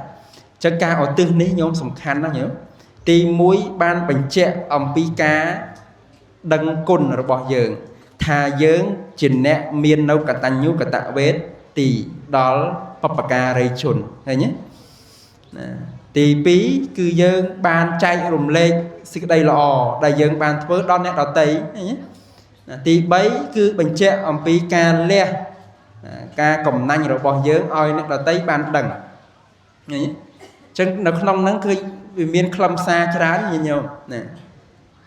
ញ្ចឹងការឧទ្ទិសនេះញោមសំខាន់ណាស់ញោមទី1បានបញ្ជាក់អំពីការដឹងគុណរបស់យើងថាយើងជាអ្នកមាននៅកតញ្ញូកតវេទទីដល់បព្វការីជនឃើញទេណាទី2គឺយើងបានចែករំលែកសេចក្តីល្អដែលយើងបានធ្វើដល់អ្នកដទៃឃើញទេទី3គឺបញ្ជាក់អំពីការលះការកំណាញ់របស់យើងឲ្យអ្នកដទៃបានដឹងឃើញទេអញ្ចឹងនៅក្នុងហ្នឹងគឺវាមានខ្លឹមសារច្រើនញាតិញោមណាអ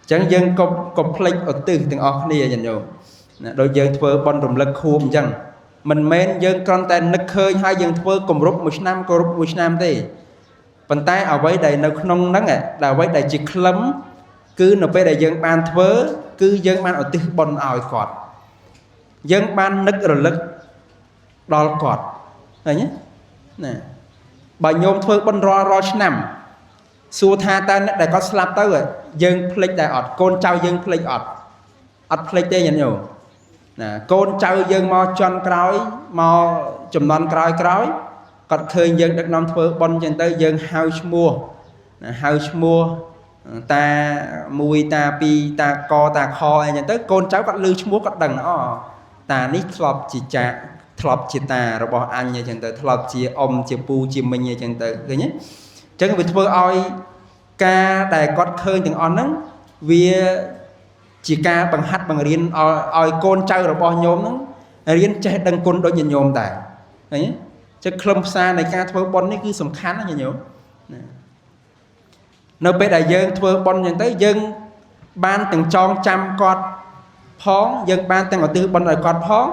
ញ្ចឹងយើងកុំភ្លេចឧទ្ទិសទាំងអស់គ្នាញាតិញោមណាដូចយើងធ្វើបុណ្យរំលឹកខួបអញ្ចឹងមិនមែនយើងគ្រាន់តែនឹកឃើញហើយយើងធ្វើគម្រប់មួយឆ្នាំទេប៉ុន្តែអ្វីដែលនៅក្នុងហ្នឹងដែលអ្វីដែលជាខ្លឹមគឺនៅពេលដែលយើងបានធ្វើគឺយើងបានឧទ្ទិសបុណ្យឲ្យគាត់យើងបាននឹករលឹកដល់គាត់ឃើញទេណាបើញោមធ្វើបុណ្យរាល់ឆ្នាំសួរថាតើអ្នកដែលគាត់ស្លាប់ទៅយើងភ្លេចដែរអត់កូនចៅយើងភ្លេចអត់ភ្លេចទេញាតិញោមណាកូនចៅយើងមកជន់ក្រោយមកចំនួនក្រោយគាត់ឃើញយើងដឹកនាំធ្វើបុណ្យចឹងទៅយើងហៅឈ្មោះតា1តា2តាកតាខអីចឹងទៅកូនចៅគាត់ឮឈ្មោះគាត់ដឹងតានេះធ្លាប់ជាចា ធ្លាប់ជាតារបស់អញអញ្ចឹងទៅធ្លាប់ជាអ៊ំជាពូជាមីងអញ្ចឹងទៅឃើញទេអញ្ចឹងវាធ្វើឲ្យការដែលគាត់ឃើញទាំងអស់ហ្នឹងវាជាការបង្ហាត់បង្រៀនឲ្យកូនចៅរបស់ញោមហ្នឹងរៀនចេះដឹងគុណដូចញោមដែរឃើញទេចឹងខ្លឹមសារនៃការធ្វើបុណ្យនេះគឺសំខាន់ណាស់ញោមនៅពេលដែលយើងធ្វើបុណ្យអញ្ចឹងទៅយើងបានទាំងចងចាំគាត់ផងយើងបានទាំងឧទ្ទិសបុណ្យឲ្យគាត់ផង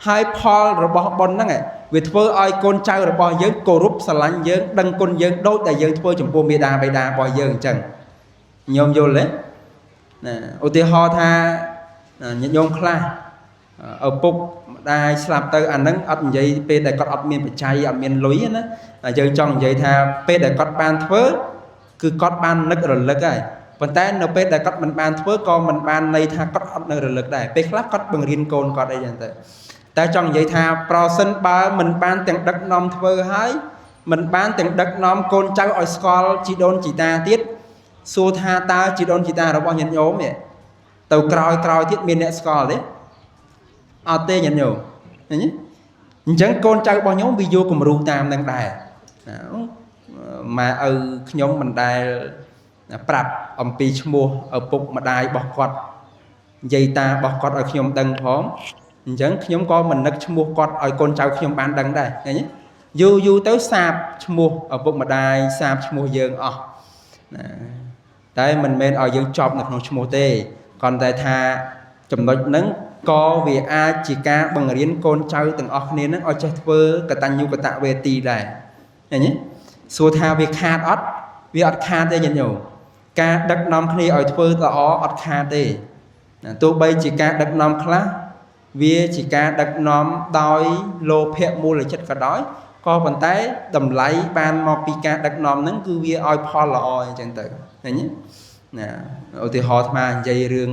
ហើយផលរបស់បុណ្យហ្នឹងវាធ្វើឲ្យកូនចៅរបស់យើងគោរពស្រឡាញ់យើងដឹងគុណយើងដូចដែលយើងធ្វើចំពោះមេដាបិតារបស់យើងអញ្ចឹងញោមយល់ទេណាឧទាហរណ៍ថាញាតិញោមខ្លះឪពុកម្ដាយស្លាប់ទៅអាហ្នឹងអត់និយាយពេលដែលគាត់អត់មានបច្ច័យអត់មានលុយណាយើងចង់និយាយថាពេលដែលគាត់បានធ្វើគឺគាត់បាននឹករលឹកហើយប៉ុន្តែនៅពេលដែលគាត់មិនបានធ្វើក៏មិនបានន័យថាគាត់អត់នៅរលឹកដែរពេលខ្លះគាត់បង្រៀនកូនគាត់អីចឹងទៅតែចង់និយាយថាប្រសិនបើមិនបានទាំងដឹកនាំធ្វើហើយមិនបានទាំងដឹកនាំកូនចៅឲ្យស្គាល់ជីដូនជីតាទៀតសួរថាតើជីដូនជីតារបស់ញាតិញោមទៅក្រោយទៀតមានអ្នកស្គាល់ទេអត់ទេញាតិញោមឃើញទេអញ្ចឹងកូនចៅរបស់ញោមវាយកគំរូតាមនឹងដែរម៉ែឪខ្ញុំមិនដែលប្រាប់អំពីឈ្មោះឪពុកម្ដាយរបស់គាត់និយាយតារបស់គាត់ឲ្យខ្ញុំដឹងផងអញ្ចឹងខ្ញុំក៏មិននឹកឈ្មោះគាត់ឲ្យកូនចៅខ្ញុំបានដឹងដែរឃើញទេយូរទៅសាបឈ្មោះឪពុកម្ដាយសាបឈ្មោះយើងអស់តែមិនមែនឲ្យយើងចប់នៅក្នុងឈ្មោះទេគ្រាន់តែថាចំណុចហ្នឹងក៏វាអាចជាការបង្រៀនកូនចៅទាំងអស់គ្នាហ្នឹងឲ្យចេះធ្វើកតញ្ញូកតវេទីដែរឃើញទេសួរថាវាខាតអត់វាអត់ខាតទេញាតិញោមការដឹកនាំគ្នាឲ្យធ្វើល្អអត់ខាតទេទោះបីជាការដឹកនាំខ្លះវាជាការដឹកនាំដោយលោភៈមូលចិត្តក៏ដោយក៏ប៉ុន្តែតម្លៃបានមកពីការដឹកនាំហ្នឹងគឺវាឲ្យផលល្អអញ្ចឹងទៅឃើញទេណាឧទាហរណ៍អាត្មានិយាយរឿង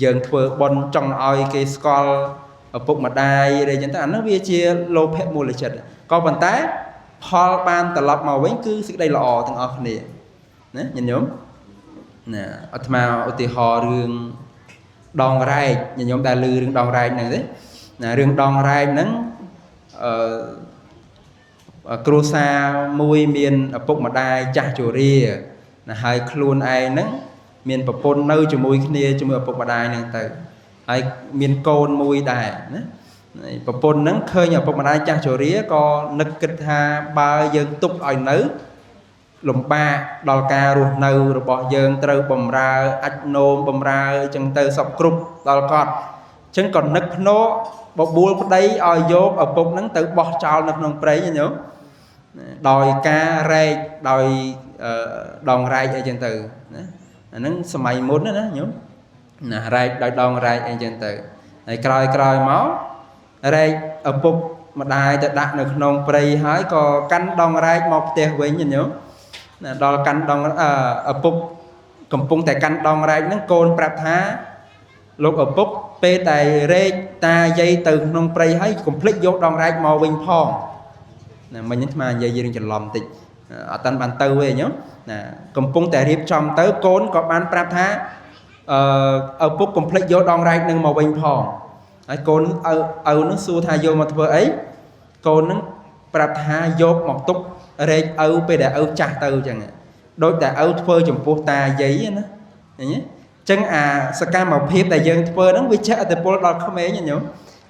យើងធ្វើបុណ្យចង់ឲ្យគេស្គាល់ឪពុកម្ដាយអីចឹងទៅអានោះវាជាលោភៈមូលចិត្តក៏ប៉ុន្តែផលបានត្រឡប់មកវិញគឺសេចក្តីល្អទាំងអស់គ្នាណាញាតិញោមណាអាត្មាឧទាហរណ៍រឿងដងរែកញាតិញោមដែលឮរឿងដងរែកហ្នឹងទេណារឿងដងរែកហ្នឹងគ្រួសារមួយមានឪពុកម្ដាយចាស់ជរាណាហើយខ្លួនឯងហ្នឹងមានប្រពន្ធនៅជាមួយគ្នាជាមួយឪពុកម្ដាយហ្នឹងទៅហើយមានកូនមួយដែរណាប្រពន្ធហ្នឹងឃើញឪពុកម្ដាយចាស់ជរាក៏នឹកគិតថាបើយើងទុកឲ្យនៅលំបាកដល់ការរស់នៅរបស់យើងត្រូវបំរើអាចនោមបំរើអញ្ចឹងទៅសពគ្រប់ដល់គាត់អញ្ចឹងក៏នឹកភ្នោបបួលប្តីឲ្យយកឪពុកហ្នឹងទៅបោះចោលនៅក្នុងព្រៃញោមដោយការរែកដោយដងរែកអីចឹងទៅណាអាហ្នឹងសម័យមុនណាញោមណារែកដោយដងរែកអីចឹងទៅហើយក្រោយមករែកឪពុកម្ដាយទៅដាក់នៅក្នុងព្រៃហើយក៏កាន់ដងរែកមកផ្ទះវិញញោមណាដល់កាន់ដងឪពុកកំពុងតែកាន់ដងរែកហ្នឹងកូនប្រាប់ថាលោកឪពុកពេលតែរែកតាយាយទៅក្នុងព្រៃហើយកុំភ្លេចយកដងរែកមកវិញផងណាមិញហ្នឹងអាត្មានិយាយរឿងច្រឡំតិចអត់តាន់បានទៅទេញោមណាកំពុងតែរៀបចំទៅកូនក៏បានប្រាប់ថាឪពុកកុំភ្លេចយកដងរែកនឹងមកវិញផងហើយកូនឪនឹងសួរថាយកមកធ្វើអីកូននឹងប្រាប់ថាយកមកទុករែកឪពេលដែលឪចាស់ទៅអញ្ចឹងដូចតែឪធ្វើចំពោះតាយាយណាឃើញទេអញ្ចឹងអាសកម្មភាពដែលយើងធ្វើហ្នឹងវាជះឥទ្ធិពលដល់ក្មេងញោម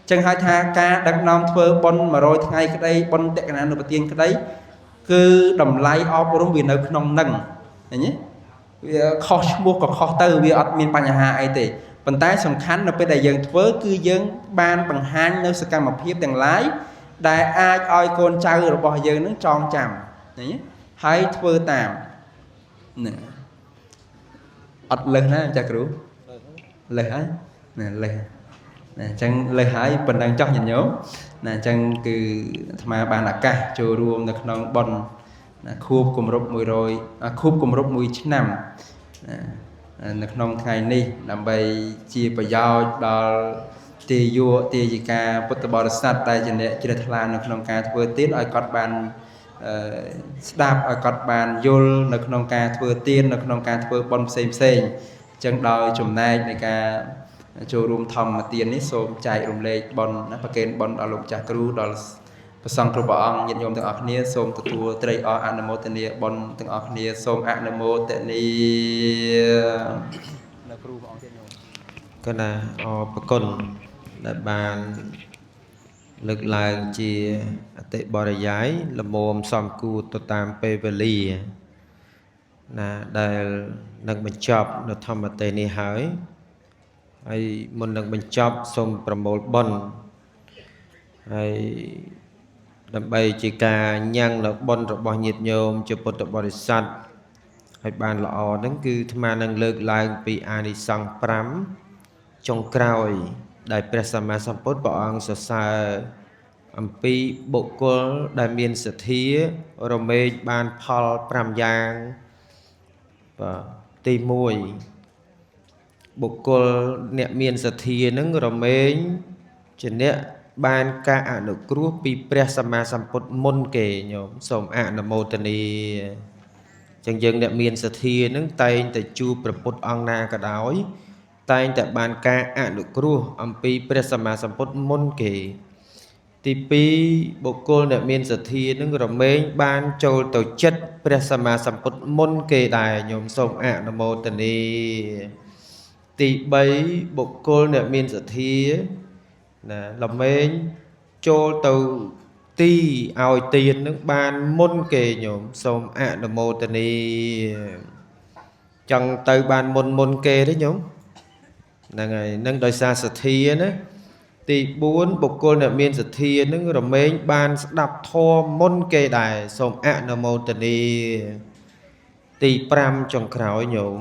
អញ្ចឹងហៅថាការដឹកនាំធ្វើបុណ្យ100ថ្ងៃក្តីបុណ្យតក្កណានុប្រទានក្តីគឺតម្លៃអប់រំវានៅក្នុងនឹងឃើញទេវាខុសឈ្មោះក៏ខុសទៅវាអត់មានបញ្ហាអីទេប៉ុន្តែសំខាន់នៅពេលដែលយើងធ្វើគឺយើងបានបង្ហាញនៅសកម្មភាពទាំងឡាយដែលអាចឲ្យកូនចៅរបស់យើងនឹងចងចាំឃើញទេហើយធ្វើតាមណាអត់លើសណាចាគ្រូលើសហើយណាលើសណាអញ្ចឹងលើសហើយប៉ុណ្ណឹងចោះញាតិញោមណាអញ្ចឹងគឺអាត្មាបានឱកាសចូលរួមនៅក្នុងបុណ្យណាខួបគម្រប់100ខួបគម្រប់1ឆ្នាំនៅក្នុងថ្ងៃនេះដើម្បីជាប្រយោជន៍ដល់ទាយុទាយិកាពុទ្ធបរិស័ទដែលជាអ្នកជ្រះថ្លានៅក្នុងការធ្វើទានឲ្យគាត់បានស្ដាប់ឲ្យគាត់បានយល់នៅក្នុងការធ្វើទាននៅក្នុងការធ្វើបុណ្យផ្សេងអញ្ចឹងដោយចំណែកនៃការ ចូលរួមធម្មទាននេះសូមចែករំលែកបន់ណាប្រកេនបន់ដល់លោកចាស់គ្រូដល់ព្រះសង្ឃគ្រប់ព្រះអង្គញាតិញោមទាំងអស់គ្នាសូមទទួលត្រីអរអនុមោទនាបន់ទាំងអស់គ្នាសូមអនុមោទនានៅគ្រូព្រះអង្គទៀតញោម ក៏ណាអរប្រគុណដែលបានលើកឡើងជាអតិបរិយាយលមមសំគួរទៅតាមពេលវេលាណាដែលនឹងបញ្ចប់នៅធម្មទេសនេះហើយមុននឹងបញ្ចប់សូមប្រមូលបុណ្យហើយដើម្បីជាការញ៉ាំងនៅបុណ្យរបស់ញាតិញោមជាពុទ្ធបរិស័ទឲ្យបានល្អហ្នឹងគឺអាត្មានឹងលើកឡើងពីអានិសង្ស5ចុងក្រោយដែលព្រះសម្មាសម្ពុទ្ធព្រះអង្គសរសើរអំពីបុគ្គលដែលមានសទ្ធារមែងបានផល5យ៉ាងបាទទី1បុគ្គលអ្នកមានសទ្ធានឹងរមែងជាអ្នកបានការអនុគ្រោះពីព្រះសម្មាសម្ពុទ្ធមុនគេញោមសូមអនុមោទនាចឹងយើងអ្នកមានសទ្ធានឹងតែងតែជួបព្រះពុទ្ធអង្គណាក៏ដោយតែងតែបានការអនុគ្រោះអំពីព្រះសម្មាសម្ពុទ្ធមុនគេទី2បុគ្គលអ្នកមានសទ្ធានឹងរមែងបានចូលទៅចិត្តព្រះសម្មាសម្ពុទ្ធមុនគេដែរញោមសូមអនុមោទនាទី3បុគ្គលអ្នកមានសទ្ធាណារមែងចូលទៅទីឲ្យទាននឹងបានមុនគេញោមសូមអនុមោទនាចង់ទៅបានមុនគេទេញោមហ្នឹងហើយនឹងដោយសារសទ្ធាណាទី4បុគ្គលអ្នកមានសទ្ធានឹងរមែងបានស្ដាប់ធម៌មុនគេដែរសូមអនុមោទនាទី5ចុងក្រោយញោម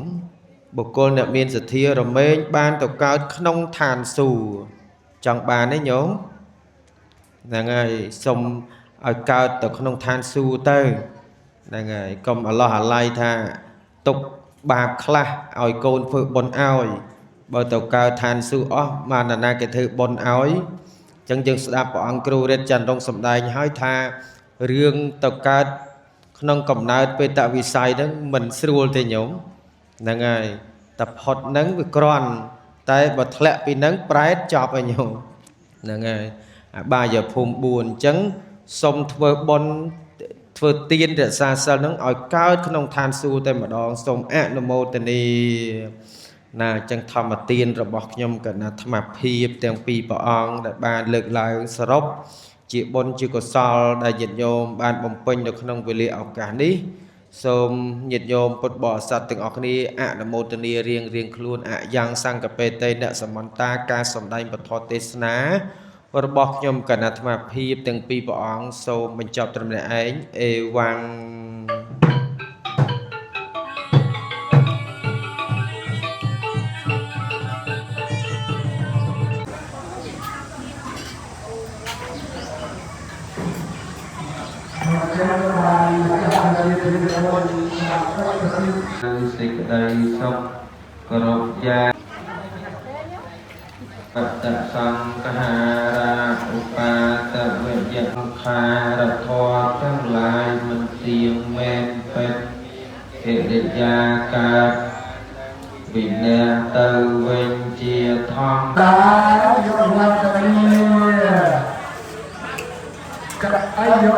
បុគ្គលអ្នកមានសទ្ធារមែងបានទៅកើតក្នុងឋានសួគ៌ចង់បានទេញោមហ្នឹងហើយសូមឲ្យកើតទៅក្នុងឋានសួគ៌ទៅហ្នឹងហើយកុំអឡោះអាល័យថាទុកបាបខ្លះឲ្យកូនធ្វើបុណ្យឲ្យបើទៅកើតឋានសួគ៌អស់បានណាគេធ្វើបុណ្យឲ្យអញ្ចឹងយើងស្ដាប់ព្រះអង្គគ្រូរិទ្ធចន្ទរងសម្ដែងឲ្យថារឿងទៅកើតក្នុងកំណើតបេតវិស័យហ្នឹងមិនស្រួលទេញោមហ្នឹងហើយតែផុតហ្នឹងវាក្រាន់តែបើធ្លាក់ពីហ្នឹងប្រែតចប់ហើយញោមហ្នឹងហើយអបាយភូមិ4អញ្ចឹងសុំធ្វើបុណ្យធ្វើទានរក្សាសិលហ្នឹងឲ្យកើតក្នុងឋានសួគ៌តែម្ដងសូមអនុមោទនាណាអញ្ចឹងធម្មទានរបស់ខ្ញុំកណាអាត្មាភាពទាំងពីរព្រះអង្គដែលបានលើកឡើងសរុបជាបុណ្យជាកុសលដែលញាតិញោមបានបំពេញនៅក្នុងវេលាឱកាសនេះសូមញាតិញោមពុទ្ធបរិស័ទទាំងអស់គ្នាអនុមោទនារៀងខ្លួនអយ៉ាងសង្កបេតេអ្នកសមន្តាការសម្ដែងពធទេសនារបស់ខ្ញុំកណាអាត្មាភាពទាំងពីរព្រះអង្គសូមបញ្ចប់ត្រឹមនេះឯងអេវ៉ាំងសេចក្តីសុខគោរពយ៉ាងបតសង្ឃហារាឧបាតវយង្ខារធរទាំងឡាយមិនទៀងមែនពេតកិរិយាការវិន័យទៅវិញជាធម្មតាយកវត្តនេះកអាយុ